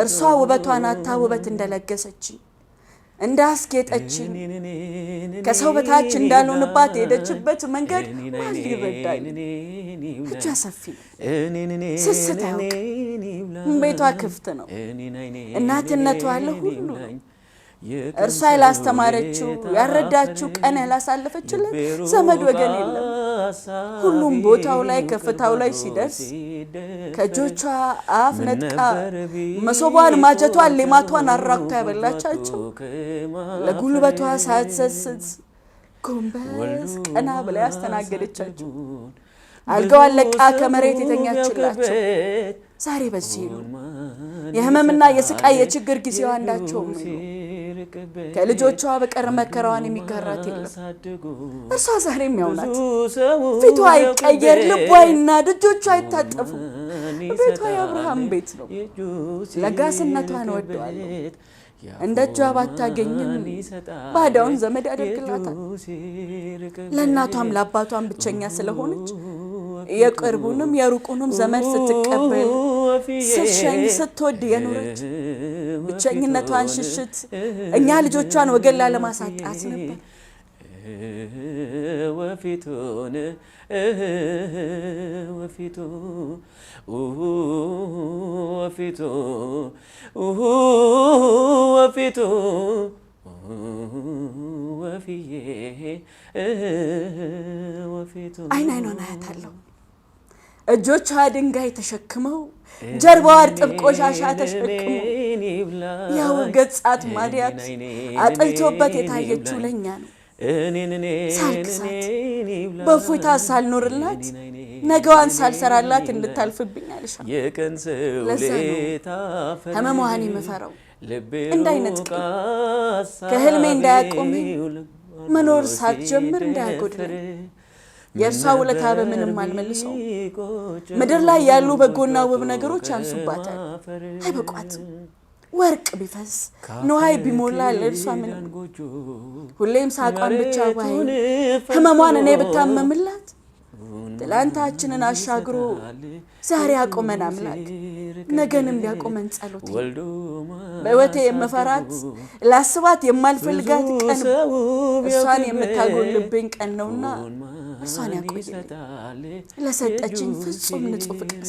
እርሷ ውበቷን አታ ውበት እንደለገሰችኝ እንዳስጌጠችኝ ከሰው በታች እንዳልሆንባት ሄደችበት መንገድ ማን ይረዳል እጇ ሰፊ ስስት ያውቅ ቤቷ ክፍት ነው እናትነቷ አለ ሁሉ እርሷ ያላስተማረችው ያረዳችው ቀን ያላሳለፈችለት ዘመድ ወገን የለም ሁሉም ቦታው ላይ ከፍታው ላይ ሲደርስ ከጆቿ አፍ ነጥቃ መሶቧን ማጀቷን ሌማቷን አራቅታ ያበላቻቸው ለጉልበቷ ሳትሰስት ጎንበስ ቀና ብላ ያስተናገደቻቸው አልጋዋን ለቃ ከመሬት የተኛችላቸው ዛሬ በዚህ ነው የህመምና የስቃይ የችግር ጊዜዋ አንዳቸው ነው ከልጆቿ በቀር መከራዋን የሚጋራት የለም እሷ ዛሬም ያውናት ፊቷ አይቀየር ልቧ አይናድ እጆቿ አይታጠፉ ቤቷ የአብርሃም ቤት ነው ለጋስነቷን ወደዋለሁ እንደ እጇ ባታገኝም ባዳውን ዘመድ ያደርግላታል ለእናቷም ለአባቷም ብቸኛ ስለሆነች የቅርቡንም የሩቁንም ዘመድ ስትቀበል ስትሸኝ ስትወድ የኖረች ብቸኝነቷን ሽሽት እኛ ልጆቿን ወገላ ለማሳጣት ነበር ወፊቱን ወፊቱ ወፊቱ ወፊቱ ወፊዬ ወፊቱ አይን አይኗን አያታለሁ እጆቿ ድንጋይ ተሸክመው ጀርባዋ እርጥብ ቆሻሻ ተሸክመው ያው ገጻት ማዲያት አጥልቶበት የታየችው ለኛ ነው ሳልክሳት በፎይታ ሳልኖርላት ነገዋን ሳልሰራላት እንድታልፍብኝ አልሻ ህመሟን የምፈራው እንዳይነጥቅ ከህልሜ እንዳያቆመኝ መኖር ሳትጀምር እንዳያጎድለኝ የእርሷ ውለታ በምንም አልመልሰው ምድር ላይ ያሉ በጎና ውብ ነገሮች ያንሱባታል አይበቋትም ወርቅ ቢፈስ ንዋይ ቢሞላ ለእርሷ ምንም ሁሌም ሳቋን ብቻ ባይ ህመሟን እኔ ብታመምላት ትላንታችንን አሻግሮ ዛሬ ያቆመን አምላክ ነገንም ሊያቆመን ጸሎቴ በህይወቴ የምፈራት ላስባት የማልፈልጋት ቀን እሷን የምታጎልብኝ ቀን ነውና እሷን ያቆየልኝ ለሰጠችኝ ፍጹም ንጹህ ፍቅር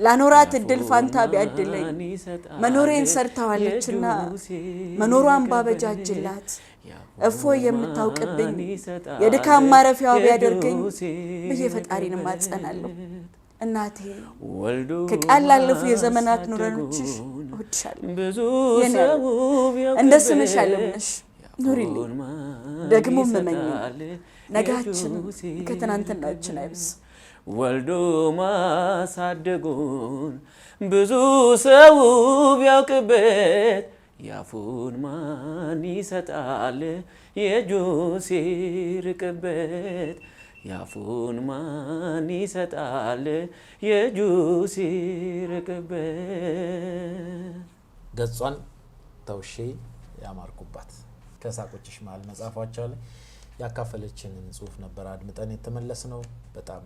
ላኖራት እድል ፋንታ ቢያድለኝ መኖሬን ሰርታዋለችና መኖሯን ባበጃጅላት እፎ የምታውቅብኝ የድካም ማረፊያው ቢያደርገኝ ብዬ ፈጣሪን ማጸናለሁ እናቴ ከቃል ላለፉ የዘመናት ኑረኖችሽ እወድሻለሁ እንደ ስምሽ አለምነሽ ኑሪልኝ ደግሞ መመኝ ነጋችን ከትናንትናችን አይብስ ወልዶ ማሳደጉን ብዙ ሰው ቢያውቅበት ያፉን ማን ይሰጣል የእጁ ሲርቅበት ያፉን ማን ይሰጣል የእጁ ሲርቅበት ገጿን ተውሼ ያማርኩባት ከሳቆችሽ መሃል መጻፏቸው ላይ ያካፈለችንን ጽሁፍ ነበር አድምጠን የተመለስነው በጣም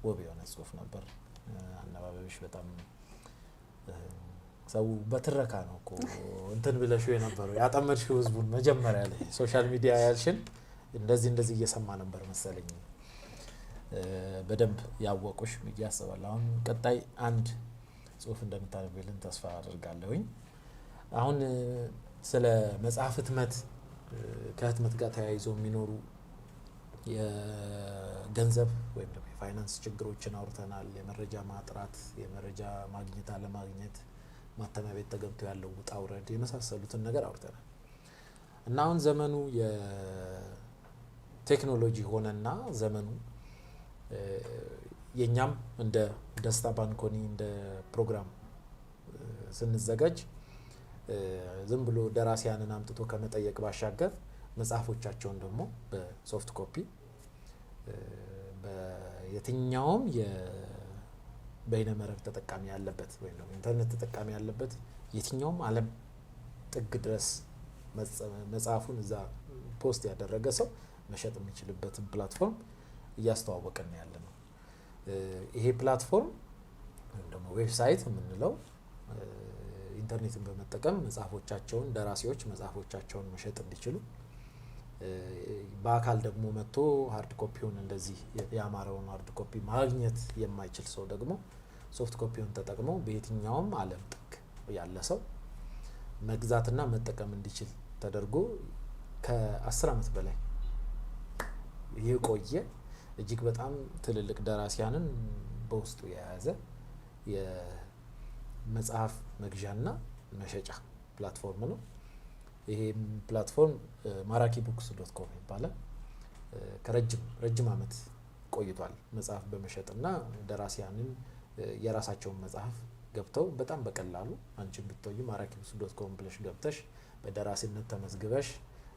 ውብ የሆነ ጽሁፍ ነበር አነባበብሽ በጣም ሰው በትረካ ነው እኮ እንትን ብለሽው የነበረው ያጠመድሽው ህዝቡን መጀመሪያ ላይ ሶሻል ሚዲያ ያልሽን እንደዚህ እየሰማ ነበር መሰለኝ በደንብ ያወቁሽ ይያሰባል አሁን ቀጣይ አንድ ጽሁፍ እንደምታነብልን ተስፋ አደርጋለሁኝ አሁን ስለ መጽሐፍ ህትመት ከህትመት ጋር ተያይዞ የሚኖሩ የገንዘብ ወይም ደግሞ የፋይናንስ ችግሮችን አውርተናል የመረጃ ማጥራት የመረጃ ማግኘት አለማግኘት ማተሚያ ቤት ተገብቶ ያለው ውጣ ውረድ የመሳሰሉትን ነገር አውርተናል እና አሁን ዘመኑ የቴክኖሎጂ ሆነና ዘመኑ የኛም እንደ ደስታ ባንኮኒ እንደ ፕሮግራም ስንዘጋጅ ዝም ብሎ ደራሲያንን አምጥቶ ከመጠየቅ ባሻገር መጽሐፎቻቸውን ደግሞ በሶፍት ኮፒ በየትኛውም የበይነ መረብ ተጠቃሚ ያለበት ወይ ነው ኢንተርኔት ተጠቃሚ ያለበት የትኛውም ዓለም ጥግ ድረስ መጽሐፉን እዛ ፖስት ያደረገ ሰው መሸጥ የሚችልበት ፕላትፎርም እያስተዋወቀን ያለነው ይሄ ፕላትፎርም ደግሞ ዌብሳይት የምንለው ኢንተርኔትን በመጠቀም መጽሐፎቻቸውን ደራሲዎች መጽሐፎቻቸውን መሸጥ እንዲችሉ በአካል ደግሞ መጥቶ ሃርድ ኮፒውን እንደዚህ ያማረውን ሃርድ ኮፒ ማግኘት የማይችል ሰው ደግሞ ሶፍት ኮፒውን ተጠቅሞ በየትኛውም ዓለም ጥግ ያለ ሰው መግዛትና መጠቀም እንዲችል ተደርጎ ከ10 ዓመት በላይ የቆየ እጅግ በጣም ትልልቅ ደራሲያንን በውስጡ የያዘ የመጽሐፍ መግዣና መሸጫ ፕላትፎርም ነው። ይሄ ፕላትፎርም maraki-books.com ይባላል። ረጅም ዓመት ቆይቷል መጽሐፍ በመሸጥና ደራሲያንን የራሳቸውን መጽሐፍ ገብተው በጣም በቀላሉ አንቺን ብትወይ maraki-books.com ብለሽ ገብተሽ በደራሲነት ተመዝግበሽ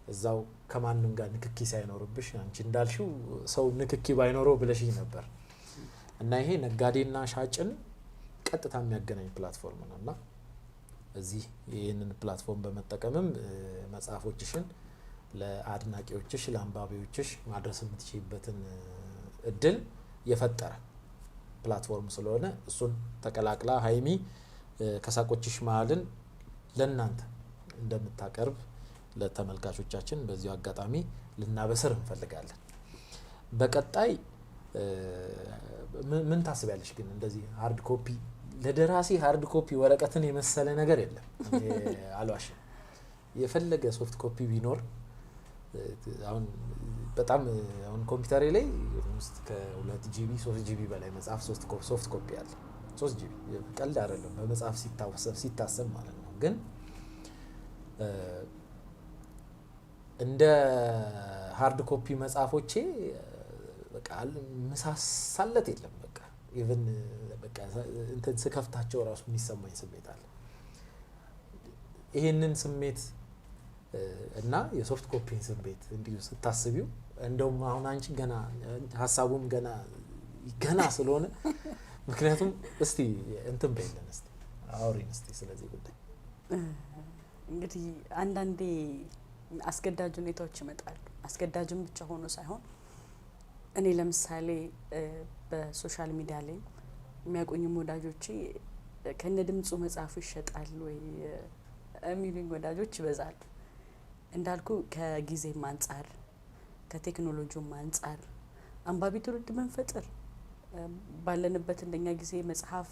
እዛው ከማንም ጋር ንክኪ ሳይኖርብሽ አንቺ እንዳልሽው ሰው ንክኪ ባይኖረው ብለሽኝ ነበር እና ይሄ ነጋዴና ሻጭን ቀጥታ የሚያገናኝ ፕላትፎርም ነውና እዚህ ይሄንን ፕላትፎርም በመጠቀምም መጽሐፎችሽን ለአድናቂዎችሽ ለአንባቢዎችሽ ማድረስ የምትችይበትን እድል የፈጠረ ፕላትፎርም ስለሆነ እሱን ተቀላቅላ ሀይሚ ከሳቆችሽ መሀልን ለእናንተ እንደምታቀርብ ለተመልካቾቻችን በዚሁ አጋጣሚ ልናበስር እንፈልጋለን። በቀጣይ ምን ታስቢያለሽ ግን እንደዚህ ሃርድ ኮፒ ለደራሲ ሃርድ ኮፒ ወረቀትን የመሰለ ነገር የለም። አልዋሽም። የፈለገ ሶፍት ኮፒ ቢኖር አሁን በጣም አሁን ኮምፒውተሬ ላይ ውስጥ ከ2 ጂቢ 3 ጂቢ በላይ መጽሐፍ ሶፍት ኮፒ አለ። 3 ጂቢ ቀልድ አይደለም በመጽሐፍ ሲታሰብ ማለት ነው። ግን እንደ ሃርድ ኮፒ መጽሐፎቼ በቃ መሳሳለት የለም። በቃ ኢቭን በቃ እንትን ስከፍታቸው ራሱ የሚሰማኝ ስሜት አለ። ይሄንን ስሜት እና የሶፍት ኮፒን ስሜት እንዲሁ ስታስቢው እንደውም አሁን አንቺ ገና ሐሳቡም ገና ስለሆነ ምክንያቱም እስቲ እንትን በይለን እስቲ አውሪን እስቲ ስለዚህ ጉዳይ። እንግዲህ አንዳንዴ አስገዳጅ ሁኔታዎች ይመጣሉ። አስገዳጅም ብቻ ሆኖ ሳይሆን እኔ ለምሳሌ በሶሻል ሚዲያ ላይ የሚያቆኙም ወዳጆቼ ከነ ድምጹ መጽሐፉ ይሸጣል ወይ የሚሉኝ ወዳጆች ይበዛሉ። እንዳልኩ ከጊዜም አንጻር ከቴክኖሎጂውም አንጻር አንባቢ ትውልድ መንፈጥር ባለንበት እንደኛ ጊዜ መጽሐፍ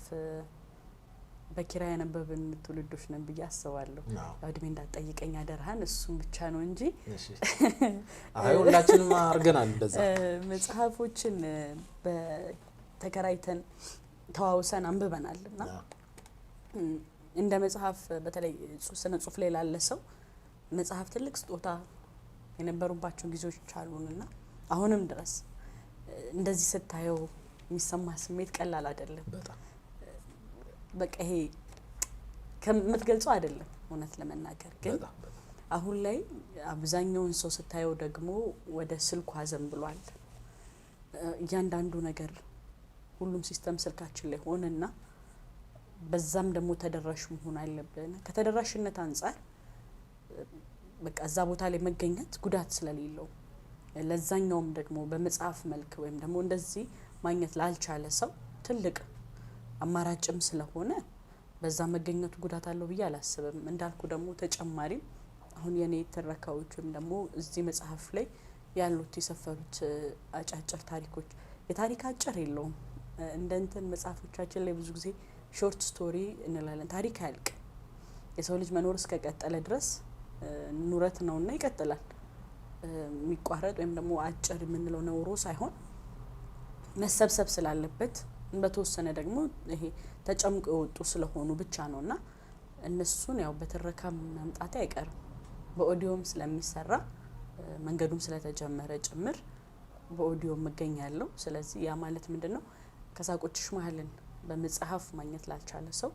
በኪራይ ያነበብን ትውልዶች ነን ብዬ አስባለሁ። እድሜ እንዳትጠይቀኝ አደረሃን እሱም ብቻ ነው እንጂ አይ ሁላችንም አርገናል እንደዛ መጽሐፎችን በተከራይተን ተዋውሰን አንብበናልና እንደ መጽሐፍ በተለይ ስነ ጽሁፍ ላይ ላለ ሰው መጽሐፍ ትልቅ ስጦታ የነበሩባቸው ጊዜዎች አሉንና አሁንም ድረስ እንደዚህ ስታየው የሚሰማ ስሜት ቀላል አይደለም። በቃ ይሄ ከምትገልጸው አይደለም እውነት ለመናገር ግን አሁን ላይ አብዛኛውን ሰው ስታየው ደግሞ ወደ ስልኩ አዘንብሏል። እያንዳንዱ ነገር ሁሉም ሲስተም ስልካችን ላይ ሆነና በዛም ደግሞ ተደራሽ መሆን አለብን። ከተደራሽነት አንፃር በቃ እዛ ቦታ ላይ መገኘት ጉዳት ስለሌለው ለዛኛውም ደግሞ በመጽሐፍ መልክ ወይም ደግሞ እንደዚህ ማግኘት ላልቻለ ሰው ትልቅ አማራጭም ስለሆነ በዛ መገኘቱ ጉዳት አለው ብዬ አላስብም። እንዳልኩ ደግሞ ተጨማሪም አሁን የኔ ተረካዎች ወይም ደግሞ እዚህ መጽሐፍ ላይ ያሉት የሰፈሩት አጫጭር ታሪኮች የታሪክ አጭር የለውም። እንደንተን መጽሐፎቻችን ላይ ብዙ ጊዜ ሾርት ስቶሪ እንላለን። ታሪክ አያልቅ። የሰው ልጅ መኖር እስከቀጠለ ድረስ ኑረት ነውና ይቀጥላል። የሚቋረጥ ወይም ደግሞ አጭር የምንለው ነውሮ ሳይሆን መሰብሰብ ስላለበት በተወሰነ ደግሞ ይሄ ተጨምቆ የወጡ ስለሆኑ ብቻ ነውና እነሱን ያው በትረካ መምጣት አይቀርም። በኦዲዮም ስለሚሰራ መንገዱም ስለተጀመረ ጭምር በኦዲዮ መገኛለሁ። ስለዚህ ያ ማለት ምንድነው ከሳቆችሽ መሀልን በመጽሐፍ ማግኘት ላልቻለ ሰው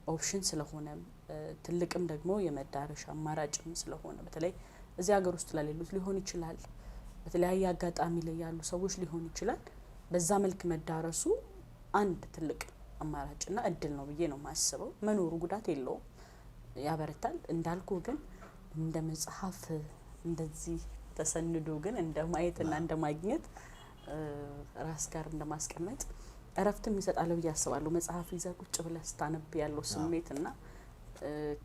ኦፕሽን ስለሆነ ትልቅም ደግሞ የመዳረሻ አማራጭም ስለሆነ በተለይ እዚህ ሀገር ውስጥ ለሌሉት ሊሆን ይችላል፣ በተለያየ አጋጣሚ ላይ ያሉ ሰዎች ሊሆን ይችላል። በዛ መልክ መዳረሱ አንድ ትልቅ አማራጭና እድል ነው ብዬ ነው ማስበው። መኖሩ ጉዳት የለውም፣ ያበረታል። እንዳልኩ ግን እንደ መጽሐፍ እንደዚህ ተሰንዶ ግን እንደ ማየትና እንደ ማግኘት ራስ ጋር እንደማስቀመጥ እረፍትም ይሰጣል ብዬ አስባለሁ። መጽሐፍ ይዘህ ቁጭ ብለህ ስታነብ ያለው ስሜትና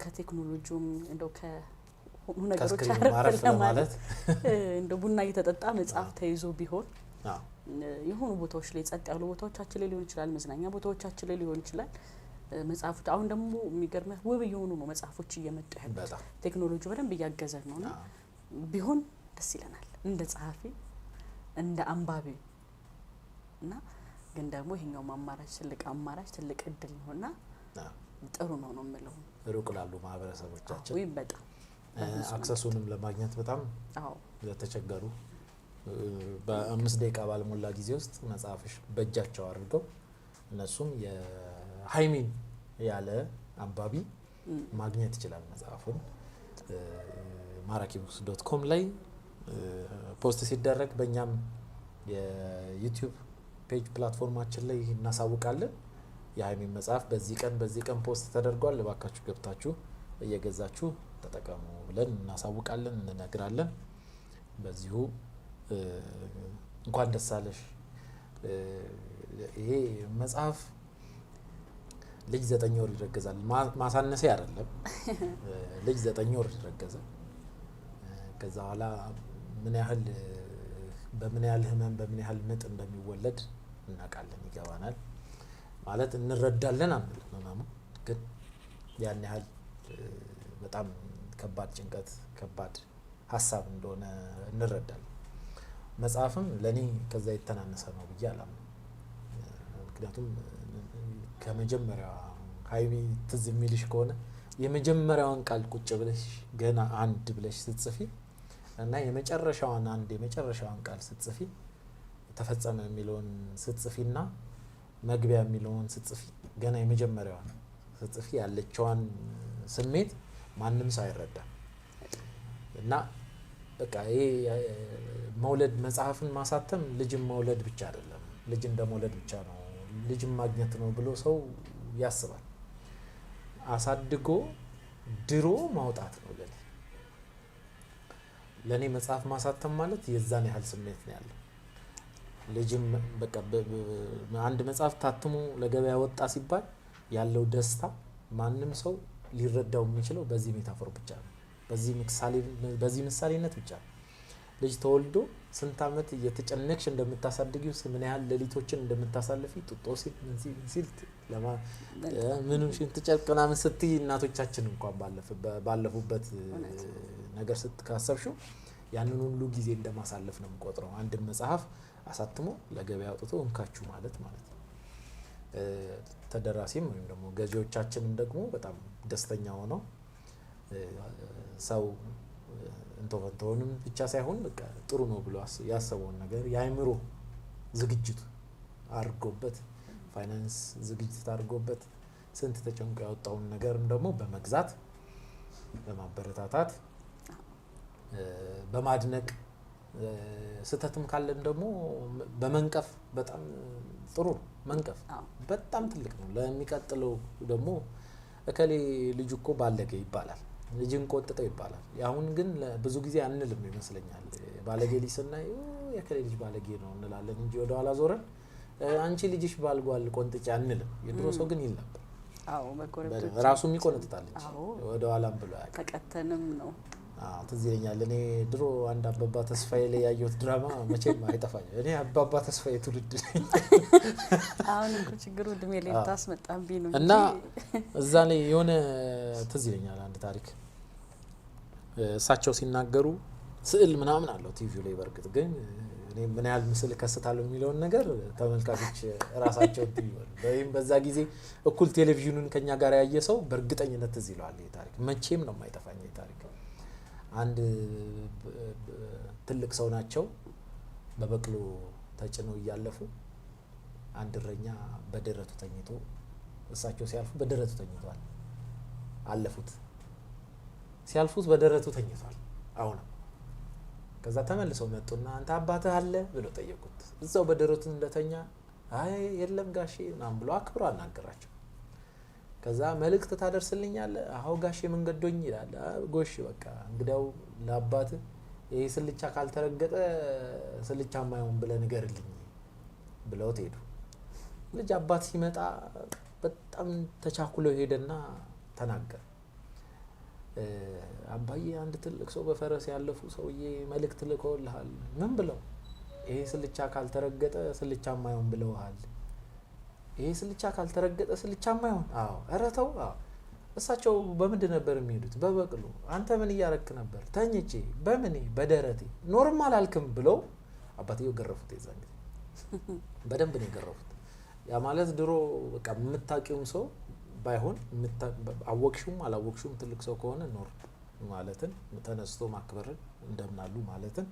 ከቴክኖሎጂውም እንደው ከሆኑ ነገሮች አረፍ ለማለት እንደው ቡና እየተጠጣ መጽሐፍ ተይዞ ቢሆን የሆኑ ቦታዎች ላይ ጸጥ ያሉ ቦታዎቻችን ላይ ሊሆን ይችላል፣ መዝናኛ ቦታዎቻችን ላይ ሊሆን ይችላል። መጽሐፎች አሁን ደግሞ የሚገርመው ውብ የሆኑ ነው መጽሐፎች እየመጡ ያሉት። ቴክኖሎጂ በደንብ እያገዘ ነውና ቢሆን ደስ ይለናል እንደ ጸሐፊ እንደ አንባቢ እና ግን ደግሞ ይሄኛው አማራጭ ትልቅ እድል ነውና ጥሩ ነው የምለው። ሩቅ ላሉ ማህበረሰቦቻችን ወይ በጣም አክሰሱንም ለማግኘት በጣም ለተቸገሩ በ5 ደቂቃ ባልሞላ ጊዜ ውስጥ መጽሐፍሽ በእጃቸው አድርገው እነሱም የሃይሚን ያለ አንባቢ ማግኘት ይችላል። መጽሐፉን ማራኪቡክስ.com ላይ ፖስት ሲደረግ በእኛም የዩቲዩብ ፔጅ ፕላትፎርማችን ላይ እናሳውቃለን። የሃይሚን መጽሐፍ በዚህ ቀን ፖስት ተደርጓል፣ እባካችሁ ገብታችሁ እየገዛችሁ ተጠቀሙ ብለን እናሳውቃለን፣ እንነግራለን። በዚሁ እንኳን ደስ አለሽ። ይሄ መጽሐፍ ልጅ 9 ወር ይረገዛል። ማሳነሴ አይደለም። ልጅ 9 ወር ይረገዘ። ከዛ በኋላ በምን ያህል ህመም በምን ያህል ምጥ እንደሚወለድ እናውቃለን፣ ይገባናል። ማለት እንረዳለን አንልም ህመሙ፣ ግን ያን ያህል በጣም ከባድ ጭንቀት ከባድ ሀሳብ እንደሆነ እንረዳለን። መጽሐፍም ለኔ ከዛ የተናነሰ ነው ብዬ አላምንም። ምክንያቱም ከመጀመሪያው ሃይሚ ትዝ የሚልሽ ከሆነ የመጀመሪያውን ቃል ቁጭ ብለሽ ገና አንድ ብለሽ ስትጽፊ እና የመጨረሻውን ቃል ስትጽፊ ተፈጸመ የሚለውን ስትጽፊና መግቢያ የሚለውን ስትጽፊ ገና የመጀመሪያውን ስትጽፊ ያለችዋን ስሜት ማንም ሰው አይረዳም። እና በቃ ይሄ መውለድ መጽሐፍን ማሳተም ልጅም መውለድ ብቻ አይደለም፣ ልጅ እንደመውለድ ብቻ ነው፣ ልጅም ማግኘት ነው ብሎ ሰው ያስባል። አሳድጎ ድሮ ማውጣት ነው ለኔ መጽሐፍ ማሳተም ማለት የዛን ያህል ስሜት ነው ያለው። ልጅም በቃ አንድ መጽሐፍ ታትሞ ለገበያ ወጣ ሲባል ያለው ደስታ ማንም ሰው ሊረዳው የሚችለው በዚህ ሜታፎር ብቻ ነው፣ በዚህ ምሳሌነት ብቻ ነው። ልጅ ተወልዶ ስንት አመት እየተጨነቅሽ እንደምታሳድጊው ምን ያህል ሌሊቶችን እንደምታሳልፊ ጡጦ ሲል ምንም ሽንት ጨርቅ ምናምን ስትይ እናቶቻችን እንኳን ባለፉበት ነገር ስትካሰብሽው ያንን ሁሉ ጊዜ እንደማሳለፍ ነው የምቆጥረው። አንድ መጽሐፍ አሳትሞ ለገበያ አውጥቶ እንካችሁ ማለት ነው። ተደራሲም ወይም ደግሞ ገዢዎቻችንም ደግሞ በጣም ደስተኛ ሆነው ሰው እንተወንተውንም ብቻ ሳይሆን በቃ ጥሩ ነው ብሎ ያሰበውን ነገር የአእምሮ ዝግጅት አድርጎበት ፋይናንስ ዝግጅት አድርጎበት ስንት ተጨንቆ ያወጣውን ነገርም ደግሞ በመግዛት በማበረታታት በማድነቅ ስተትም ካለን ደግሞ በመንቀፍ በጣም ጥሩ መንቀፍ በጣም ትልቅ ነው። ለሚቀጥለው ደግሞ እከሌ ልጅ እኮ ባለገ ይባላል፣ ልጅን ቆጥጠው ይባላል። አሁን ግን ብዙ ጊዜ አንልም ይመስለኛል። ባለጌ ልጅ ስናይ የከሌ ልጅ ባለጌ ነው እንላለን እንጂ ወደ ኋላ ዞረን አንቺ ልጅሽ ባልጓል ቆንጥጭ አንልም። የድሮ ሰው ግን ይል ነበር። ራሱም ይቆነጥጣል እንጂ ወደ ኋላም ብሎ ያውቃል። ተቀተንም ነው። ትዝ ይለኛል እኔ ድሮ አንድ አባባ ተስፋዬ ላይ ያየሁት ድራማ መቼም አይጠፋኝም። እኔ አባባ ተስፋዬ ትውልድ ነኝ። አሁን እኮ ችግሩ እድሜ ላይ ታስመጣብኝ ነው እና እዛ ላይ የሆነ ትዝ ይለኛል አንድ ታሪክ እሳቸው ሲናገሩ ስዕል ምናምን አለው ቲቪው ላይ። በርግጥ ግን እኔ ምን ያህል ምስል ከስታለሁ የሚለውን ነገር ተመልካቾች ራሳቸው ይወሉ። ወይም በዛ ጊዜ እኩል ቴሌቪዥኑን ከኛ ጋር ያየ ሰው በእርግጠኝነት ትዝ ይለዋል። ይሄ ታሪክ መቼም ነው የማይጠፋኝ። ይሄ ታሪክ አንድ ትልቅ ሰው ናቸው በበቅሎ ተጭነው እያለፉ አንድ እረኛ በደረቱ ተኝቶ እሳቸው ሲያልፉ በደረቱ ተኝቷል። አለፉት። ሲያልፉት በደረቱ ተኝቷል። አሁን ከዛ ተመልሰው መጡና አንተ አባትህ አለ ብለው ጠየቁት። እዛው በደረቱ እንደተኛ አይ የለም ጋሼ ምናምን ብሎ አክብሮ አናገራቸው። ከዛ መልእክት ታደርስልኛለህ? አዎ ጋሼ መንገዶኝ ይላል። ጎሽ በቃ እንግዲያው ለአባትህ ይሄ ስልቻ ካልተረገጠ ስልቻ ማይሆን ብለህ ንገርልኝ ብለው ሄዱ። ልጅ አባት ሲመጣ በጣም ተቻኩሎ ሄደና ተናገረ። አባዬ አንድ ትልቅ ሰው በፈረስ ያለፉ ሰውዬ መልእክት ልከውልሃል። ምን ብለው? ይሄ ስልቻ ካልተረገጠ ስልቻ ማይሆን ብለውሃል። ይሄ ስልቻ ካልተረገጠ ስልቻ ማይሆን? አዎ። ኧረ ተው። አዎ። እሳቸው በምንድን ነበር የሚሄዱት? በበቅሎ። አንተ ምን እያረክ ነበር? ተኝቼ። በምኔ? በደረቴ። ኖርማል አልክም ብለው አባቴው ገረፉት የዛን ጊዜ በደንብ ነው ገረፉት ያ ማለት ድሮ በቃ የምታቂውም ሰው ባይሆን አወቅሽም አላወቅሽም ትልቅ ሰው ከሆነ ኖር ማለትን ተነስቶ ማክበርን እንደምናሉ ማለትን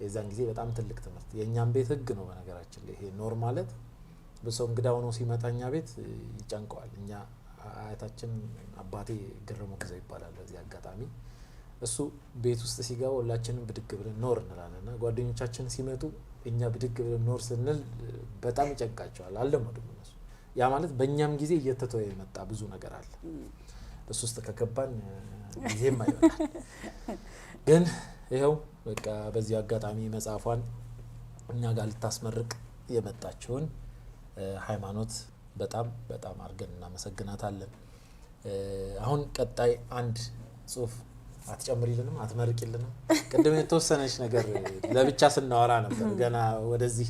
የዛን ጊዜ በጣም ትልቅ ትምህርት የኛም ቤት ህግ ነው በነገራችን ላይ ይሄ ኖር ማለት በሰው እንግዳ ሆኖ ሲመጣኛ ቤት ይጨንቀዋል እኛ አያታችን አባቴ ገረሙ ግዛው ይባላል በዚህ አጋጣሚ እሱ ቤት ውስጥ ሲገባ ሁላችንም ብድግ ብለን ኖር እንላለና ጓደኞቻችን ሲመጡ እኛ ብድግ ብለን ኖር ስንል በጣም ይጨንቃቸዋል አለመዱም እነሱ ያ ማለት በእኛም ጊዜ እየተተወ የመጣ ብዙ ነገር አለ እሱ ውስጥ ከገባን ጊዜም አይወጣም ግን ይሄው በቃ በዚህ አጋጣሚ መጽሐፏን እኛ ጋር ልታስመርቅ የመጣችውን ሃይማኖት በጣም በጣም አርገን እናመሰግናታለን አሁን ቀጣይ አንድ ጽሁፍ አትጨምሪልንም አትመርቂልንም ቀደም የተወሰነች ነገር ለብቻ ስናወራ ነበር ገና ወደዚህ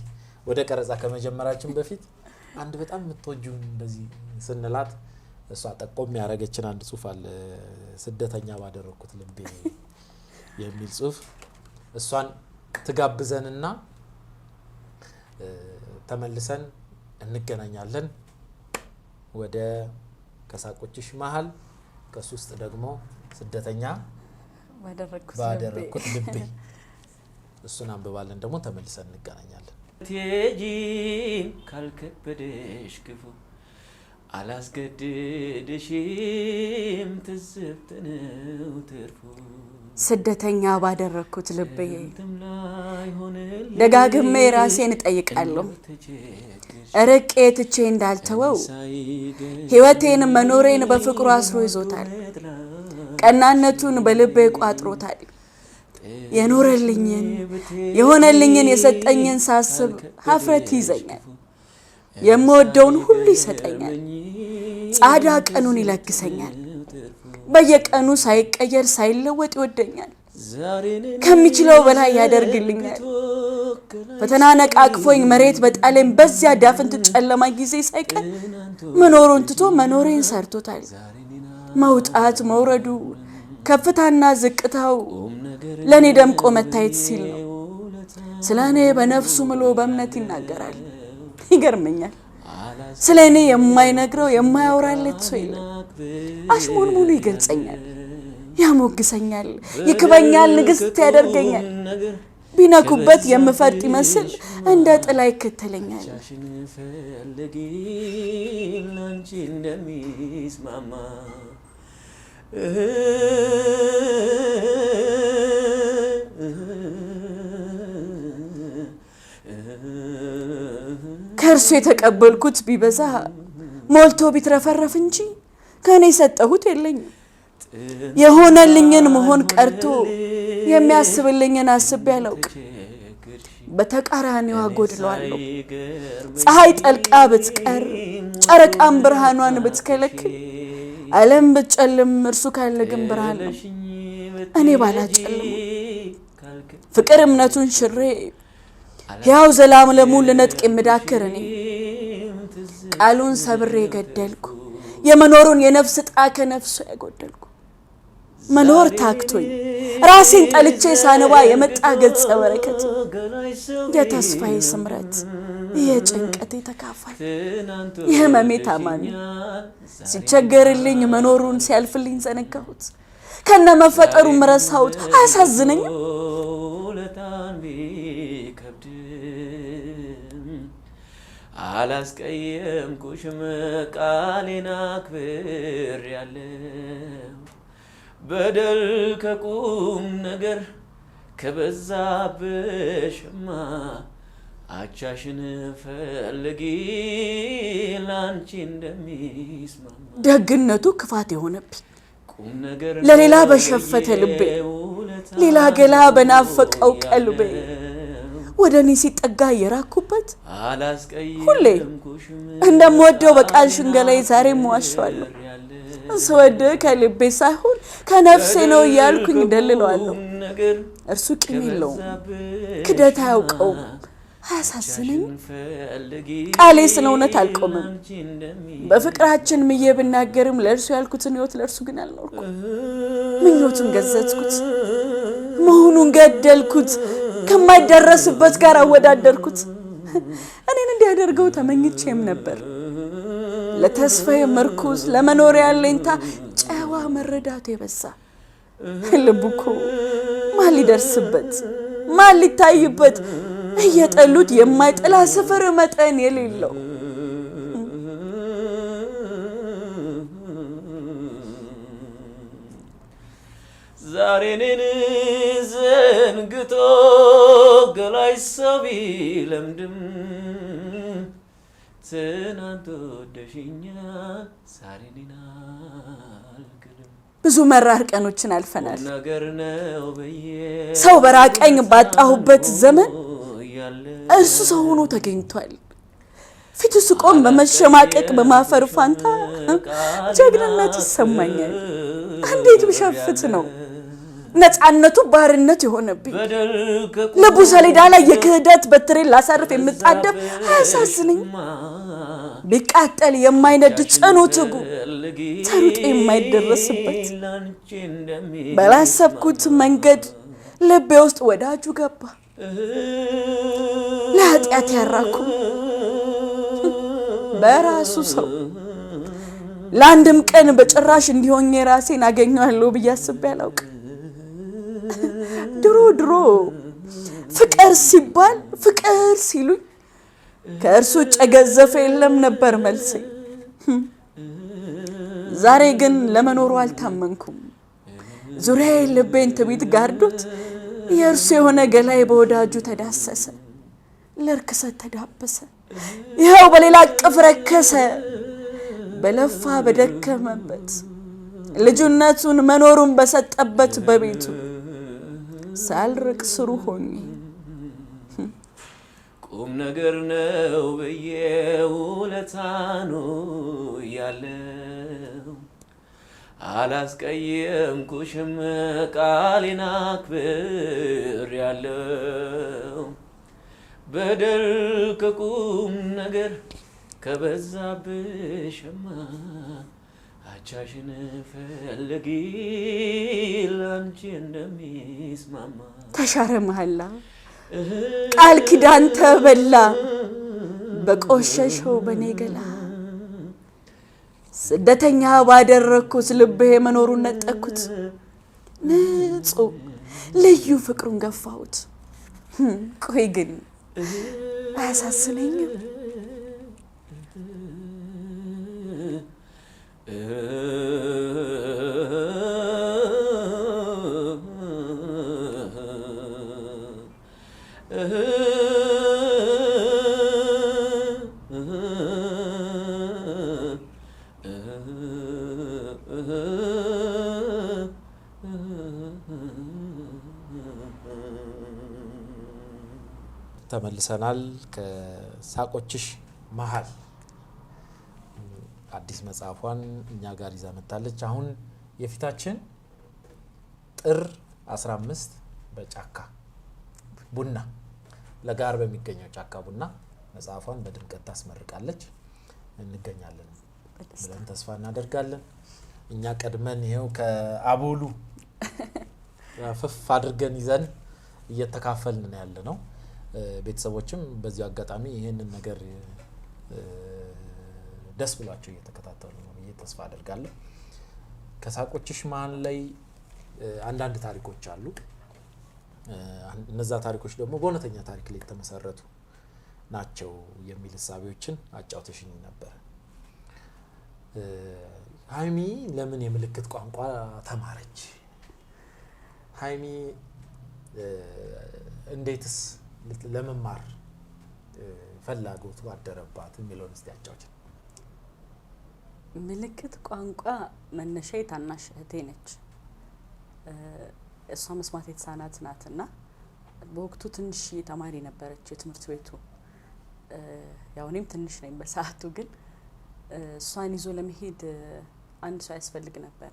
ወደ ቀረጻ ከመጀመራችን በፊት አንድ በጣም የምትወጂው እንደዚህ ስንላት እሷ ጠቆም ያረጋችን አንድ ጽሁፍ አለ ስደተኛ ባደረኩት ልቤ የሚል ጽሁፍ እሷን ትጋብዘንና ተመልሰን እንገናኛለን ወደ ከሳቆችሽ መሃል ከሱ ውስጥ ደግሞ ስደተኛ ባደረኩት ልቤ እሱን አንብባለን ደግሞ ተመልሰን እንገናኛለን ቴጂ ካልከበደሽ ክፉ አላስገድድሽም ትዝብትነው ትርፉ ስደተኛ ባደረኩት ልቤ ደጋግሜ ራሴን እጠይቃለሁ እርቄ ትቼ እንዳልተወው ህይወቴን መኖሬን በፍቅሩ አስሮ ይዞታል ቀናነቱን በልቤ ቋጥሮታል የኖረልኝን የሆነልኝን የሰጠኝን ሳስብ ሀፍረት ይዘኛል የምወደውን ሁሉ ይሰጠኛል ጻዳ ቀኑን ይለግሰኛል በየቀኑ ሳይቀየር ሳይለወጥ ይወደኛል ከሚችለው በላይ ያደርግልኛል በተናነቅ አቅፎኝ መሬት በጣለኝ በዚያ ዳፍንት ጨለማ ጊዜ ሳይቀር መኖሩን ትቶ መኖሬን ሰርቶታል መውጣት መውረዱ ከፍታና ዝቅታው ለኔ ደምቆ መታየት ሲል ነው ስለኔ በነፍሱ ምሎ በእምነት ይናገራል ይገርመኛል ስለኔ የማይነግረው የማያወራለት ሰው የለም አሽሞንሙኑ ይገልጸኛል ያሞግሰኛል ይክበኛል ንግስት ያደርገኛል ቢነኩበት የምፈርጥ ይመስል እንደ ጥላ ይከተለኛል ላንቺ እንደሚስማማ ከርሱ የተቀበልኩት ቢበዛ ሞልቶ ቢትረፈረፍ እንጂ ከኔ ሰጠሁት የለኝም የሆነልኝን መሆን ቀርቶ የሚያስብልኝን አስቤ አላውቅ በተቃራኒው አጎድለዋለሁ ፀሐይ ጠልቃ ብትቀር ጨረቃም ብርሃኗን ብትከለክል ዓለም ብትጨልም እርሱ ካለ ግን ብርሃን ነው እኔ ባላጨልም ፍቅር እምነቱን ሽሬ ያው ዘላለሙን ለነጥቅ የምዳከር እኔ ቃሉን ሰብሬ ገደልኩ የመኖሩን የነፍስ ጣ ከነፍሱ ያጎደልኩ መኖር ታክቶኝ ራሴን ጠልቼ ሳነባ የመጣ ገጸ በረከት የተስፋዬ ስምረት የጭንቀቴ ተካፋይ የህመሜ ታማሚ ሲቸገርልኝ መኖሩን ሲያልፍልኝ ዘነጋሁት ከነ መፈጠሩ ምረሳውት አያሳዝነኝም አላስቀየምኩሽም ቃሌን አክብሬያለሁ በደል ከቁም ነገር ከበዛብሽማ አቻሽን ፈልጊ ላንቺ እንደሚስማማ ደግነቱ ክፋት የሆነብኝ ለሌላ በሸፈተ ልቤ ሌላ ገላ በናፈቀው ቀልቤ ወደኔ ሲጠጋ የራኩበት ሁሌ እንደምወደው በቃል ሽንገላይ ዛሬም ዋሻለሁ ስወደ ከልቤ ሳይሆን ከነፍሴ ነው ያልኩኝ ደልለዋለሁ እርሱ ቂም የለውም ክደት አያውቀውም አያሳዝነኝ ቃሌ ስለ እውነት አልቆምም በፍቅራችን ምዬ ብናገርም ለእርሱ ያልኩትን ህይወት ለእርሱ ግን አልኖርኩም ምኞቱን ገዘትኩት መሆኑን ገደልኩት ከማይደረስበት ጋር አወዳደርኩት። እኔን እንዲያደርገው ተመኝቼም ነበር። ለተስፋዬ ምርኩዝ ለመኖሪያ ያለኝታ ጨዋ መረዳቱ የበዛ ልቡ እኮ ማን ሊደርስበት ማን ሊታይበት እየጠሉት የማይጠላ ስፍር መጠን የሌለው ዛሬ እኔን ዘንግቶ ገላይ ሰው ቢለምድም ትናንት ወደሽኛል ዛሬ እኔን አልክድም። ብዙ መራር ቀኖችን አልፈናል። ነገር ነው ብዬ ሰው በራቀኝ ባጣሁበት ዘመን እርሱ ሰው ሆኖ ተገኝቷል። ፊቱ ስቆም በመሸማቀቅ በማፈር ፋንታ ጀግንነት ይሰማኛል። እንዴት ብሸፍት ነው ነፃነቱ ባርነት የሆነብኝ? ልቡ ሰሌዳ ላይ የክህደት በትሬን ላሳርፍ የምጣደፍ አያሳዝነኝ? ቢቃጠል የማይነድ ጽኑ ትጉ ተሩጥ የማይደረስበት ባላሰብኩት መንገድ ልቤ ውስጥ ወዳጁ ገባ። ለኃጢአት ያራኩ በራሱ ሰው ለአንድም ቀን በጭራሽ እንዲሆን የራሴን አገኘዋለሁ ብዬ አስቤ አላውቅም። ድሮ ፍቅር ሲባል ፍቅር ሲሉኝ ከእርሱ ውጭ የገዘፈ የለም ነበር መልሴ። ዛሬ ግን ለመኖሩ አልታመንኩም። ዙሪያዬ ልቤን ትቢት ጋርዶት የእርሱ የሆነ ገላይ በወዳጁ ተዳሰሰ፣ ለርክሰት ተዳበሰ። ይኸው በሌላ ቅፍ ረከሰ። በለፋ በደከመበት ልጅነቱን መኖሩን በሰጠበት በቤቱ ሳልርቅ ስሩ ሆኜ ቁም ነገር ነው ብዬ ውለታኑ ያለው አላስቀየምኩሽም ቃሌን አክብር ያለው በደል ከቁም ነገር ከበዛብሽማ አቻሽን ፈልጊ ላንቺ እንደሚስማማ ተሻረ መሐላ ቃል ኪዳን ተበላ በቆሸሸው በኔ ገላ ስደተኛ ባደረኩት ልቤ መኖሩን ነጠኩት ንጹህ ልዩ ፍቅሩን ገፋሁት። ቆይ ግን አያሳስነኝም? ተመልሰናል። ከሳቆችሽ መሃል አዲስ መጽሐፏን እኛ ጋር ይዛ መጣለች። አሁን የፊታችን ጥር 15 በጫካ ቡና ለጋር በሚገኘው ጫካ ቡና መጽሐፏን በድምቀት ታስመርቃለች። እንገኛለን ብለን ተስፋ እናደርጋለን። እኛ ቀድመን ይሄው ከአቦሉ ፍፍ አድርገን ይዘን እየተካፈልን ያለ ነው። ቤተሰቦችም በዚህ አጋጣሚ ይሄንን ነገር ደስ ብሏቸው እየተከታተሉ ነው ብዬ ተስፋ አደርጋለሁ። ከሳቆችሽ መሃል ላይ አንዳንድ ታሪኮች አሉ። እነዛ ታሪኮች ደግሞ በእውነተኛ ታሪክ ላይ የተመሰረቱ ናቸው የሚል ሐሳቦችን አጫውተሽኝ ነበር። ሃይሚ ለምን የምልክት ቋንቋ ተማረች? ሃይሚ እንዴትስ ለመማር ፍላጎቱ አደረባት የሚለውን እስቲ አጫውች። ምልክት ቋንቋ መነሻዬ ታናሽ እህቴ ነች። እሷ መስማት የተሳናት ናትና በወቅቱ ትንሽ ተማሪ ነበረች የትምህርት ቤቱ። ያው እኔም ትንሽ ነኝ በሰዓቱ፣ ግን እሷን ይዞ ለመሄድ አንድ ሰው ያስፈልግ ነበር።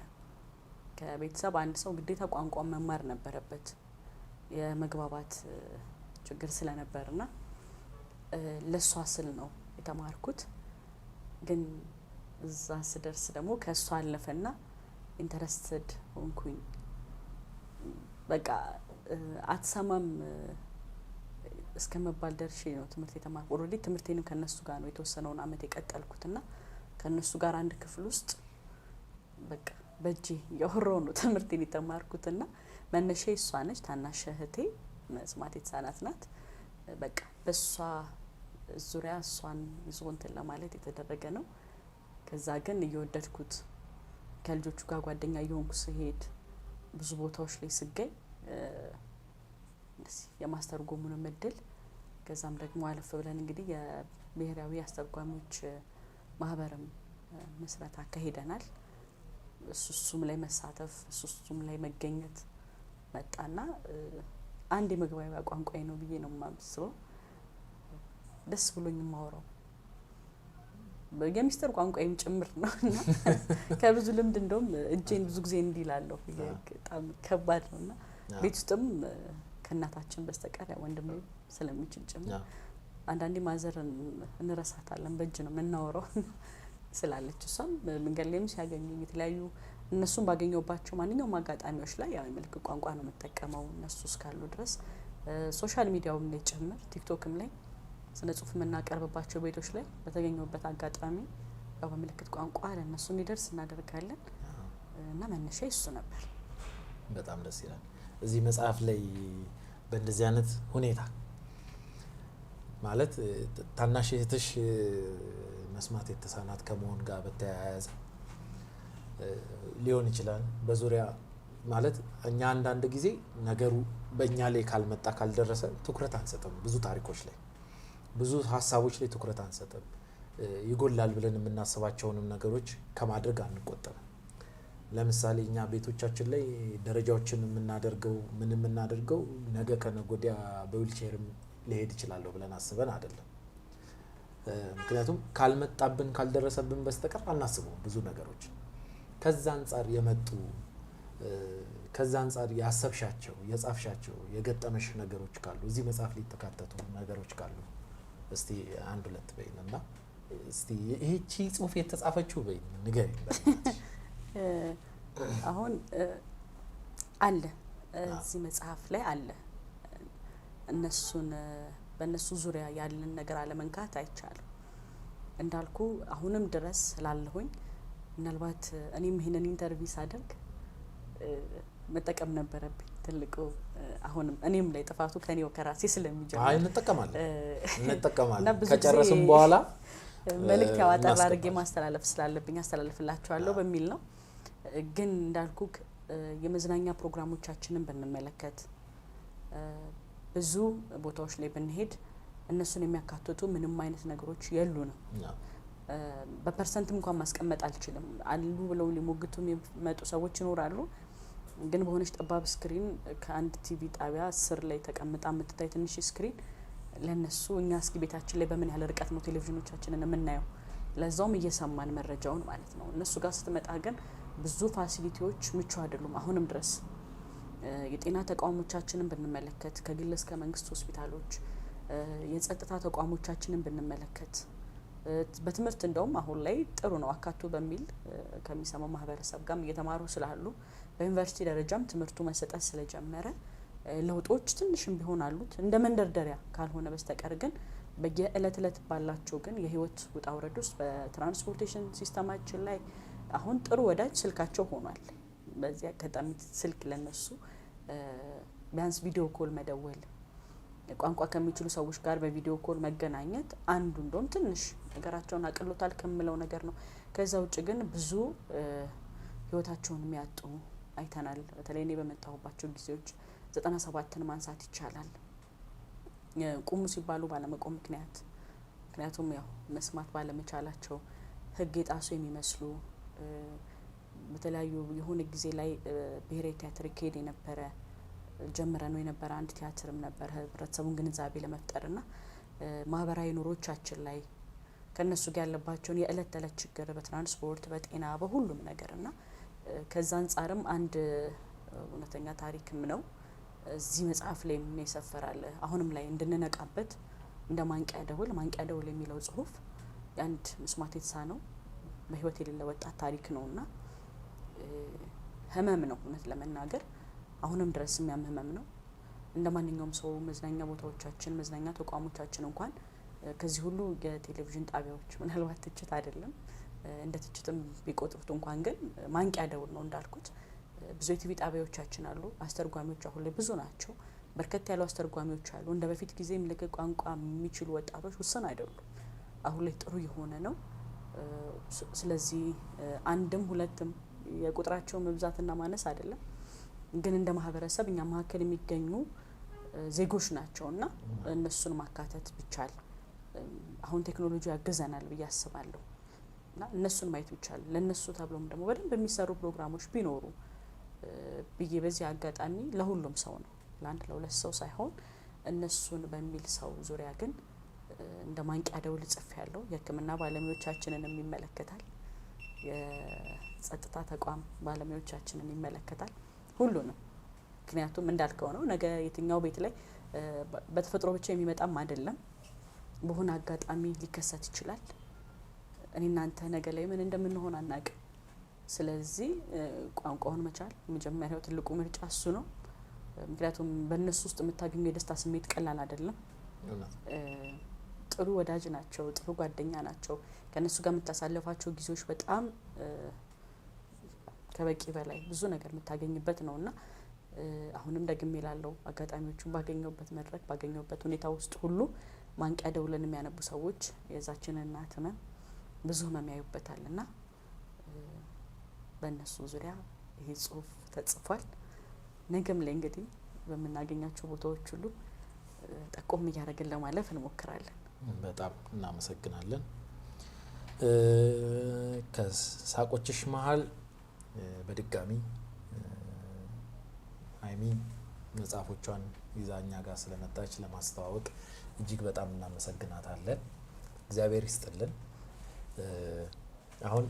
ከቤተሰብ አንድ ሰው ግዴታ ቋንቋ መማር ነበረበት የመግባባት ችግር ስለነበርና ለሷ ስል ነው የተማርኩት። ግን እዛ ስደርስ ደግሞ ከሷ አለፈና ኢንተረስትድ ሆንኩኝ። በቃ አትሰማም እስከመባል ደርሼ ነው ትምህርት የተማርኩት። ኦልሬዲ ትምህርቴንም ከነሱ ጋር ነው የተወሰነውን አመት የቀጠልኩትና ከነሱ ጋር አንድ ክፍል ውስጥ በቃ በእጄ ያወራው ነው ትምህርቴን የተማርኩትና መነሻዬ እሷ ነች። ታናሽ እህቴ መስማት የተሳናት ናት። በቃ በሷ ዙሪያ እሷን ይዞ እንትን ለማለት የተደረገ ነው። ከዛ ግን እየወደድኩት ከልጆቹ ጋር ጓደኛ እየሆንኩ ስሄድ ብዙ ቦታዎች ላይ ስገኝ የማስተርጎሙን እድል ከዛም ደግሞ አለፍ ብለን እንግዲህ የብሔራዊ አስተርጓሚዎች ማህበርም መስራት አካሂደናል። እሱም ላይ መሳተፍ እሱም ላይ መገኘት መጣና አንድ የመግባቢያ ቋንቋዬ ነው ብዬ ነው የማስበው። ደስ ብሎኝ የማወራው የሚስጥር ቋንቋዬም ጭምር ነውና ከብዙ ልምድ እንደውም እጄን ብዙ ጊዜ እንዲላለሁ በጣም ከባድ ነውና ቤት ውስጥም ከእናታችን በስተቀር ወንድሜ ስለሚችል ጭምር አንዳንዴ ማዘርን እንረሳታለን። በእጅ ነው የምናወራው ስላለች እሷም መንገድ ላይም ሲያገኙኝ የተለያዩ እነሱን ባገኘውባቸው ማንኛውም አጋጣሚዎች ላይ ያው የምልክት ቋንቋ ነው የምጠቀመው እነሱ እስካሉ ድረስ። ሶሻል ሚዲያውም ላይ ጭምር ቲክቶክም ላይ ስነ ጽሁፍ የምናቀርብባቸው ቤቶች ላይ በተገኘውበት አጋጣሚ ያው በምልክት ቋንቋ ለእነሱ እንዲደርስ እናደርጋለን እና መነሻዬ እሱ ነበር። በጣም ደስ ይላል። እዚህ መጽሐፍ ላይ በእንደዚህ አይነት ሁኔታ ማለት ታናሽ እህትሽ መስማት የተሳናት ከመሆን ጋር በተያያዘ ሊሆን ይችላል በዙሪያ ማለት እኛ አንዳንድ ጊዜ ነገሩ በእኛ ላይ ካልመጣ ካልደረሰ ትኩረት አንሰጥም። ብዙ ታሪኮች ላይ ብዙ ሀሳቦች ላይ ትኩረት አንሰጥም። ይጎላል ብለን የምናስባቸውንም ነገሮች ከማድረግ አንቆጠብም። ለምሳሌ እኛ ቤቶቻችን ላይ ደረጃዎችን የምናደርገው ነገ ከነገ ወዲያ በዊልቸርም ሊሄድ ይችላል ብለን አስበን አይደለም። ምክንያቱም ካልመጣብን ካልደረሰብን በስተቀር አናስበውም ብዙ ነገሮች። ከዛ አንፃር የመጡ ከዛ አንፃር ያሰብሻቸው የጻፍሻቸው የገጠመሽ ነገሮች ካሉ እዚህ መጽሐፍ ላይ ተካተቱ ነገሮች ካሉ እስቲ አንድ ሁለት በይና እስቲ ይህቺ ጽሁፍ የተጻፈችው በይ ንገሪኝ። አሁን አለ እዚህ መጽሐፍ ላይ አለ እነሱን በእነሱ ዙሪያ ያለን ነገር አለመንካት አይቻልም። እንዳልኩ አሁንም ድረስ ስላለሁኝ ምናልባት እኔም ይሄንን ኢንተርቪው ሳደርግ መጠቀም ነበረብኝ ትልቁ አሁንም እኔም ላይ ጥፋቱ ከኔው ከራሴ ስለሚጀምር እንጠቀማለን ከጨረስን በኋላ መልእክት ያወጣል አድርጌ ማስተላለፍ ስላለብኝ አስተላልፍላችኋለሁ በሚል ነው። ግን እንዳልኩ የመዝናኛ ፕሮግራሞቻችንን ብንመለከት ብዙ ቦታዎች ላይ ብንሄድ እነሱን የሚያካትቱ ምንም አይነት ነገሮች የሉንም። በፐርሰንት እንኳን ማስቀመጥ አልችልም። አሉ ብለው ሊሞግቱ የሚመጡ ሰዎች ይኖራሉ። ግን በሆነች ጠባብ ስክሪን ከአንድ ቲቪ ጣቢያ ስር ላይ ተቀምጣ የምትታይ ትንሽ ስክሪን ለነሱ እኛ እስኪ ቤታችን ላይ በምን ያህል ርቀት ነው ቴሌቪዥኖቻችንን የምናየው ለዛውም እየሰማን መረጃውን ማለት ነው። እነሱ ጋር ስትመጣ ግን ብዙ ፋሲሊቲዎች ምቹ አይደሉም አሁንም ድረስ። የጤና ተቋሞቻችንን ብንመለከት ከግል እስከ መንግስት ሆስፒታሎች፣ የጸጥታ ተቋሞቻችንን ብንመለከት በትምህርት እንደውም አሁን ላይ ጥሩ ነው አካቶ በሚል ከሚሰማው ማህበረሰብ ጋር እየተማሩ ስላሉ በዩኒቨርሲቲ ደረጃም ትምህርቱ መሰጠት ስለጀመረ ለውጦች ትንሽም ቢሆን አሉት እንደ መንደርደሪያ ካልሆነ በስተቀር ግን በየእለት ባላቸው ግን የህይወት ውጣ ውረድ ውስጥ በትራንስፖርቴሽን ሲስተማችን ላይ አሁን ጥሩ ወዳጅ ስልካቸው ሆኗል። በዚህ አጋጣሚ ስልክ ለነሱ ቢያንስ ቪዲዮ ኮል መደወል ቋንቋ ከሚችሉ ሰዎች ጋር በቪዲዮ ኮል መገናኘት አንዱ እንደውም ትንሽ ነገራቸውን አቅሎታል ከምለው ነገር ነው። ከዛ ውጭ ግን ብዙ ህይወታቸውን የሚያጡ አይተናል። በተለይ እኔ በመጣሁባቸው ጊዜዎች 97ን ማንሳት ይቻላል። ቁሙ ሲባሉ ባለመቆም ምክንያቱም ያው መስማት ባለመቻላቸው ህግ የጣሱ የሚመስሉ በተለያዩ የሆነ ጊዜ ላይ ብሔራዊ ቲያትር ይካሄድ የነበረ አንድ ቲያትርም ነበር ህብረተሰቡን ግንዛቤ ለመፍጠርና ማህበራዊ ኑሮቻችን ላይ ከነሱ ጋር ያለባቸውን የእለት ተለት ችግር በትራንስፖርት በጤና በሁሉም ነገርና ከዛ አንፃርም አንድ እውነተኛ ታሪክም ነው እዚህ መጽሐፍ ላይ የሰፈራል። አሁንም ላይ እንድንነቃበት እንደ ማንቂያ ደውል የሚለው ጽሁፍ አንድ መስማት የተሳነው በህይወት የሌለ ወጣት ታሪክ ነውና ህመም ነው እውነት ለመናገር አሁንም ድረስ የሚያም ህመም ነው። እንደማንኛውም ሰው መዝናኛ ቦታዎቻችን መዝናኛ ተቋሞቻችን እንኳን ከዚህ ሁሉ የቴሌቪዥን ጣቢያዎች ምናልባት ትችት አይደለም እንደ ትችትም ቢቆጥሩት እንኳን ግን ማንቂያ ደውል ነው እንዳልኩት ብዙ የቲቪ ጣቢያዎቻችን አሉ አስተርጓሚዎች አሁን ላይ ብዙ ናቸው በርከት ያሉ አስተርጓሚዎች አሉ እንደ በፊት ጊዜም ለገ ቋንቋ የሚችሉ ወጣቶች ውስን አይደሉም አሁን ላይ ጥሩ የሆነ ነው ስለዚህ አንድም ሁለትም የቁጥራቸው መብዛትና ማነስ አይደለም ግን እንደ ማህበረሰብ እኛ ማከል የሚገኙ ዜጎች ናቸውና እነሱን ማካተት ብቻል አሁን ቴክኖሎጂ ያገዘናል ብዬ አስባለሁ እና እነሱን ማየት ብቻል ለነሱ ተብሎም ደግሞ በደንብ የሚሰሩ ፕሮግራሞች ቢኖሩ ብዬ በዚህ አጋጣሚ ለሁሉም ሰው ነው ለአንድ ለሁለት ሰው ሳይሆን እነሱን በሚል ሰው ዙሪያ ግን እንደ ማንቂያ ደውል ጽፍ ያለው የሕክምና ባለሙያዎቻችንን የሚመለከታል የጸጥታ ተቋም ባለሙያዎቻችንን ይመለከታል ሁሉንም ምክንያቱም እንዳልከው ነው ነገ የትኛው ቤት ላይ በተፈጥሮ ብቻ የሚመጣም አይደለም በሆነ አጋጣሚ ሊከሰት ይችላል እኔና አንተ ነገ ላይ ምን እንደምንሆን አናውቅም ስለዚህ ቋንቋውን መቻል መጀመሪያው ትልቁ ምርጫ እሱ ነው ምክንያቱም በእነሱ ውስጥ የምታገኘው የደስታ ስሜት ቀላል አይደለም ጥሩ ወዳጅ ናቸው ጥሩ ጓደኛ ናቸው ከነሱ ጋር የምታሳልፋቸው ጊዜዎች በጣም ከበቂ በላይ ብዙ ነገር የምታገኝበት ነውና አሁንም ደግሜ እላለሁ አጋጣሚዎቹን ባገኘውበት መድረክ ባገኘውበት ሁኔታ ውስጥ ሁሉ ማንቂያ ደውለን የሚያነቡ ሰዎች የዛችን እናት ብዙ የሚያዩበታልና በእነሱ ዙሪያ ይሄ ጽሁፍ ተጽፏል ነገም ላይ እንግዲህ በመናገኛቸው ቦታዎች ሁሉ ጠቆም እያደረግን ለማለፍ እንሞክራለን በጣም እናመሰግናለን ከሳቆችሽ መሃል በድጋሚ አይሚ መጽሐፎቿን ይዛኛ ጋር ስለመጣች ለማስተዋወቅ እጅግ በጣም እናመሰግናታለን እግዚአብሔር ይስጥልን አሁን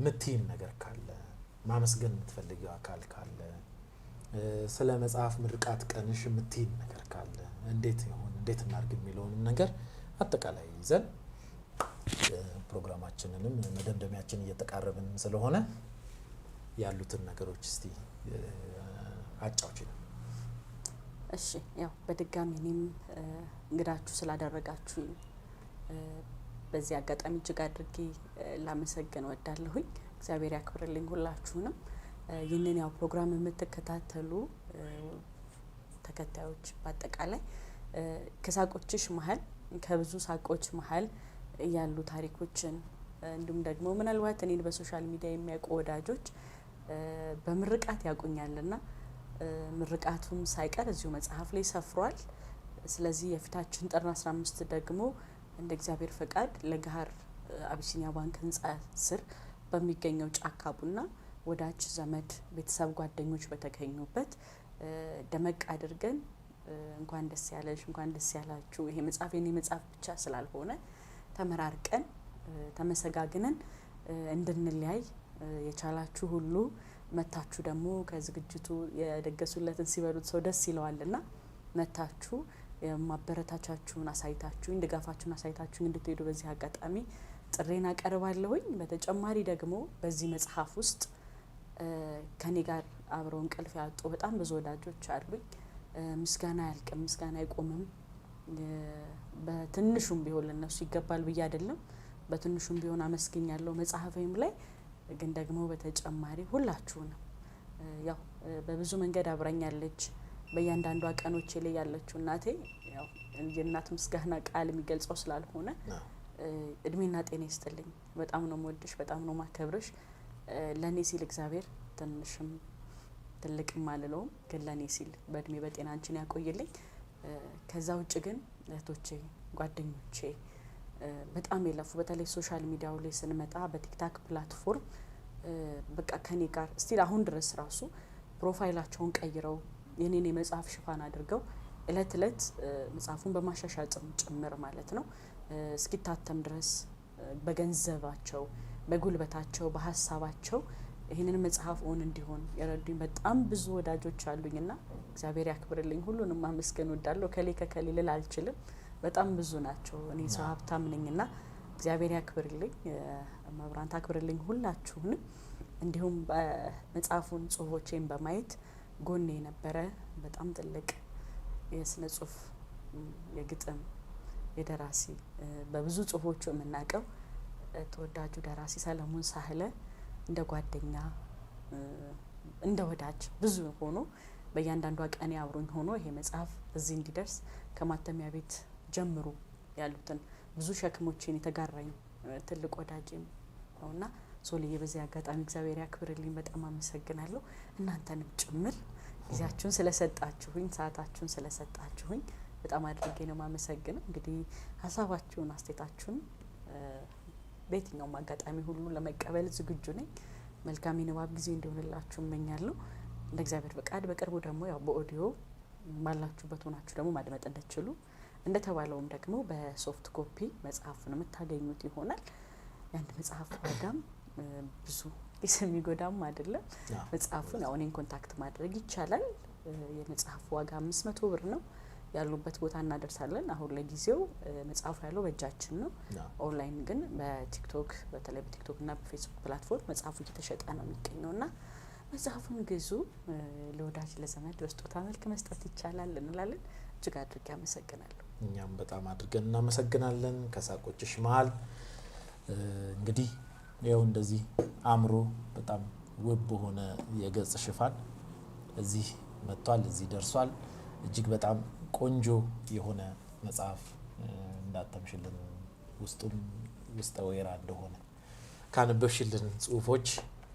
ምትይን ነገር ካለ ማመስገን የምትፈልጊው አካል ካለ ስለ መጽሐፍ ምርቃት ቀንሽ ምትይን ነገር ካለ እንዴት ይሆን እንዴት እናርግ የሚለውንም ነገር አጠቃላይ ይዘን ፕሮግራማችንንም መደምደሚያችን እየተቃረብን ስለሆነ ያሉትን ነገሮች እስቲ አጫውቺን እሺ ያው በድጋሚ እኔም እንግዳችሁ ስላደረጋችሁ በዚህ አጋጣሚ እጅግ አድርጌ ላመሰግን ወዳለሁኝ እግዚአብሔር ያክብርልኝ ሁላችሁንም ይህንን ያው ፕሮግራም የምትከታተሉ ተከታዮች በአጠቃላይ ከሳቆችሽ መሃል ከብዙ ሳቆች መሃል ያሉ ታሪኮችን እንዲሁም ደግሞ ምናልባት እኔን በሶሻል ሚዲያ የሚያውቁ ወዳጆች በምርቃት ያቁኛልና ምርቃቱም ሳይቀር እዚሁ መጽሐፍ ላይ ሰፍሯል ስለዚህ የፊታችን ጥር 15 ደግሞ እንደ እግዚአብሔር ፈቃድ ለጋር አቢሲኒያ ባንክ ህንጻ ስር በሚገኘው ጫካ ቡና ወዳጅ ዘመድ ቤተሰብ ጓደኞች በተገኙበት ደመቅ አድርገን እንኳን ደስ ያለሽ እንኳን ደስ ያላችሁ ይሄ መጽሐፍ የኔ መጽሐፍ ብቻ ስላልሆነ ተመራርቀን ተመሰጋግነን እንድንለያይ የቻላችሁ ሁሉ መታችሁ ደግሞ ከዝግጅቱ የደገሱለትን ሲበሉት ሰው ደስ ይለዋልና መታችሁ ማበረታቻችሁን አሳይታችሁ ድጋፋችሁን አሳይታችሁ እንድትሄዱ በዚህ አጋጣሚ ጥሬና ቀርባለሁኝ በተጨማሪ ደግሞ በዚህ መጽሐፍ ውስጥ ከኔ ጋር አብረው እንቅልፍ ያጡ በጣም ብዙ ወዳጆች አሉኝ ምስጋና ያልቅም ምስጋና አይቆምም በትንሹም ቢሆን ለነሱ ይገባል ብዬ አይደለም በትንሹም ቢሆን አመስግኛለሁ መጽሐፌም ላይ ግን ደግሞ በተጨማሪ ሁላችሁንም ያው በብዙ መንገድ አብራኛለች በእያንዳንዷ ቀኖቼ ላይ ያለችው እናቴ ያው የእናት ምስጋና ቃል የሚገልጸው ስላልሆነ እድሜና ጤና ይስጥልኝ በጣም ነው የምወድሽ በጣም ነው ማከብርሽ ለኔ ሲል እግዚአብሔር ትንሽም ትልቅም አልለውም ግን ለኔ ሲል በእድሜ በጤና አንቺን ያቆይልኝ ከዛ ውጭ ግን እህቶቼ ጓደኞቼ በጣም የለፉ በተለይ ሶሻል ሚዲያው ላይ ስንመጣ በቲክታክ ፕላትፎርም በቃ ከኔ ጋር ስቲል አሁን ድረስ ራሱ ፕሮፋይላቸውን ቀይረው የኔን የመጽሐፍ ሽፋን አድርገው እለት እለት መጽሐፉን በማሻሻል ጭምር ማለት ነው እስኪታተም ድረስ በገንዘባቸው በጉልበታቸው በሐሳባቸው ይሄንን መጽሐፍ ኦን እንዲሆን ያረዱኝ በጣም ብዙ ወዳጆች አሉኝና እግዚአብሔር ያክብርልኝ ሁሉንም ማመስገን ወዳለሁ ከሌ ልል አልችልም በጣም ብዙ ናቸው እኔ ሰው ሀብታም ነኝና እግዚአብሔር ያክብርልኝ መብራን ታክብርልኝ ሁላችሁንም እንዲሁም በመጽሐፉን ጽሁፎቼን በማየት ጎኔ የነበረ በጣም ትልቅ የስነ ጽሁፍ የግጥም የደራሲ በብዙ ጽሁፎቹ የምናውቀው ተወዳጁ ደራሲ ሰለሞን ሳህለ እንደ ጓደኛ እንደ ወዳጅ ብዙ ሆኖ በእያንዳንዷ ቀን አብሮኝ ሆኖ ይሄ መጽሐፍ እዚህ እንዲደርስ ከማተሚያ ቤት ጀምሮ ያሉትን ብዙ ሸክሞችን የተጋራኝ ትልቅ ወዳጅም ነውና ሶልዬ በዚህ አጋጣሚ እግዚአብሔር ያክብርልኝ በጣም አመሰግናለሁ። እናንተንም ጭምር ጊዜያችሁን ስለሰጣችሁኝ ሰዓታችሁን ስለሰጣችሁኝ በጣም አድርጌ ነው ማመሰግነው። እንግዲህ ሀሳባችሁን አስተያየታችሁን በየትኛውም አጋጣሚ ሁሉ ለመቀበል ዝግጁ ነኝ። መልካም የንባብ ጊዜ እንዲሆንላችሁ እመኛለሁ። እንደ እግዚአብሔር ፈቃድ በቅርቡ ደግሞ ያው በኦዲዮ ባላችሁበት ሆናችሁ ደግሞ ማድመጥ እንድትችሉ እንደተባለውም ደግሞ በሶፍት ኮፒ መጽሐፉን የምታገኙት ይሆናል። የአንድ መጽሐፍ ዋጋም ብዙ የሚጎዳም አይደለም። መጽሐፉን ያው እኔን ኮንታክት ማድረግ ይቻላል። የመጽሐፉ ዋጋ 500 ብር ነው። ያሉበት ቦታ እናደርሳለን። አሁን ለጊዜው መጽሐፉ ያለው በእጃችን ነው። ኦንላይን ግን በቲክቶክ በተለይ በቲክቶክ እና በፌስቡክ ፕላትፎርም መጽሐፉ እየተሸጠ ነው የሚገኘውና መጽሐፉን ግዙ። ለወዳጅ ለዘመድ በስጦታ መልክ መስጠት ይቻላል እንላለን። እጅግ አድርጌ አመሰግናለሁ። እኛም በጣም አድርገን እናመሰግናለን። ከሳቆችሽ መሃል እንግዲህ ይኸው እንደዚህ አምሮ በጣም ውብ በሆነ የገጽ ሽፋን እዚህ መጥቷል፣ እዚህ ደርሷል። እጅግ በጣም ቆንጆ የሆነ መጽሐፍ እንዳተምሽልን ውስጡም ውስጠ ወይራ እንደሆነ ካነበብሽልን ጽሁፎች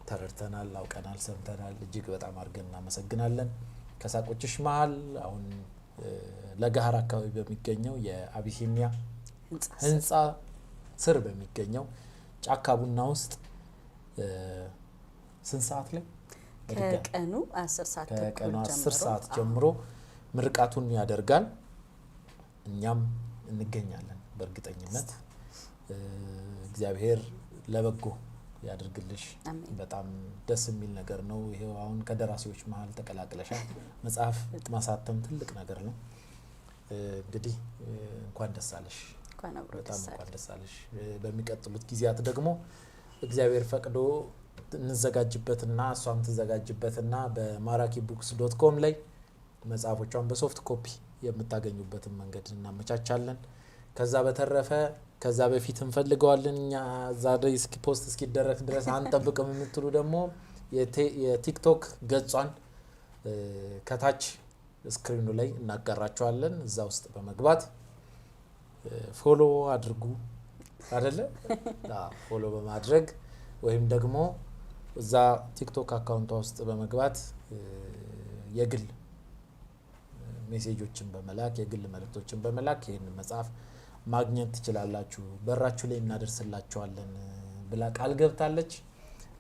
ተረድተናል፣ አውቀናል፣ ሰምተናል። እጅግ በጣም አድርገን እናመሰግናለን። ከሳቆችሽ መሃል አሁን ለገሃር አካባቢ በሚገኘው የአቢሲኒያ ህንጻ ስር በሚገኘው ጫካ ቡና ውስጥ ስንት ሰዓት ላይ ከቀኑ 10 ሰዓት ጀምሮ ምርቃቱን ያደርጋል። እኛም እንገኛለን በእርግጠኝነት። እግዚአብሔር ለበጎ ያድርግልሽ። በጣም ደስ የሚል ነገር ነው። ይሄው አሁን ከደራሲዎች መሃል ተቀላቅለሻል። መጽሐፍ ማሳተም ትልቅ ነገር ነው። እንግዲህ እንኳን ደስ አለሽ። በጣም እንኳን ደስ አለሽ። በሚቀጥሉት ጊዜያት ደግሞ እግዚአብሔር ፈቅዶ እንዘጋጅበትና እሷም ትዘጋጅበትና በmaraki-books.com ላይ መጽሐፎቿን በሶፍት ኮፒ የምታገኙበትን መንገድ እናመቻቻለን። ከዛ በተረፈ ከዛ በፊት እንፈልገዋለን እኛ ዛሬ እስኪ ፖስት እስኪደረግ ድረስ አንጠብቅም የምትሉ ደግሞ የቲክቶክ ገጿን ከታች ስክሪኑ ላይ እናጋራቸዋለን። እዛ ውስጥ በመግባት ፎሎ አድርጉ አይደለ? ፎሎ በማድረግ ወይም ደግሞ እዛ ቲክቶክ አካውንቷ ውስጥ በመግባት የግል ሜሴጆችን በመላክ የግል መልእክቶችን በመላክ ይሄን መጽሐፍ ማግኘት ትችላላችሁ፣ በራችሁ ላይ እናደርስላችኋለን ብላ ቃል ገብታለች።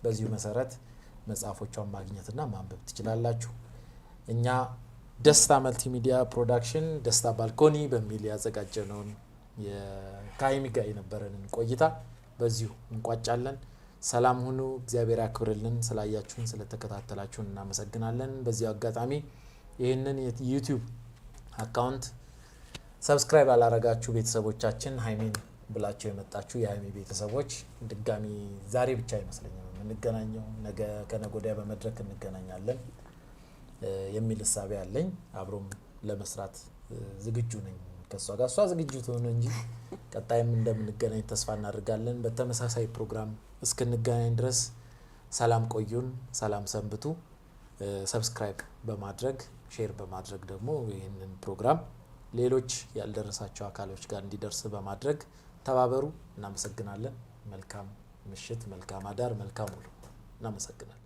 በዚሁ መሰረት መጽሐፎቿን ማግኘትና ማንበብ ትችላላችሁ። እኛ ደስታ መልቲሚዲያ ፕሮዳክሽን ደስታ ባልኮኒ በሚል ያዘጋጀነውን ከሀይሚ ጋር የነበረንን ቆይታ በዚሁ እንቋጫለን። ሰላም ሁኑ። እግዚአብሔር ያክብርልን። ስላያችሁን ስለተከታተላችሁን እናመሰግናለን። በዚሁ አጋጣሚ ይህንን የዩቲዩብ አካውንት ሰብስክራይብ ያላረጋችሁ ቤተሰቦቻችን ሀይሚን ብላችሁ የመጣችሁ የሀይሚ ቤተሰቦች ድጋሚ ዛሬ ብቻ አይመስለኝም የምንገናኘው፣ ነገ ከነገ ወዲያ በመድረክ እንገናኛለን የሚል እሳቤ አለኝ። አብሮም ለመስራት ዝግጁ ነኝ ከሷ ጋር። እሷ ዝግጁ ሆነ እንጂ ቀጣይም እንደምንገናኝ ተስፋ እናደርጋለን። በተመሳሳይ ፕሮግራም እስክንገናኝ ድረስ ሰላም ቆዩን፣ ሰላም ሰንብቱ። ሰብስክራይብ በማድረግ ሼር በማድረግ ደግሞ ይህንን ፕሮግራም ሌሎች ያልደረሳቸው አካሎች ጋር እንዲደርስ በማድረግ ተባበሩ። እናመሰግናለን። መልካም ምሽት፣ መልካም አዳር፣ መልካም ውሎ። እናመሰግናለን።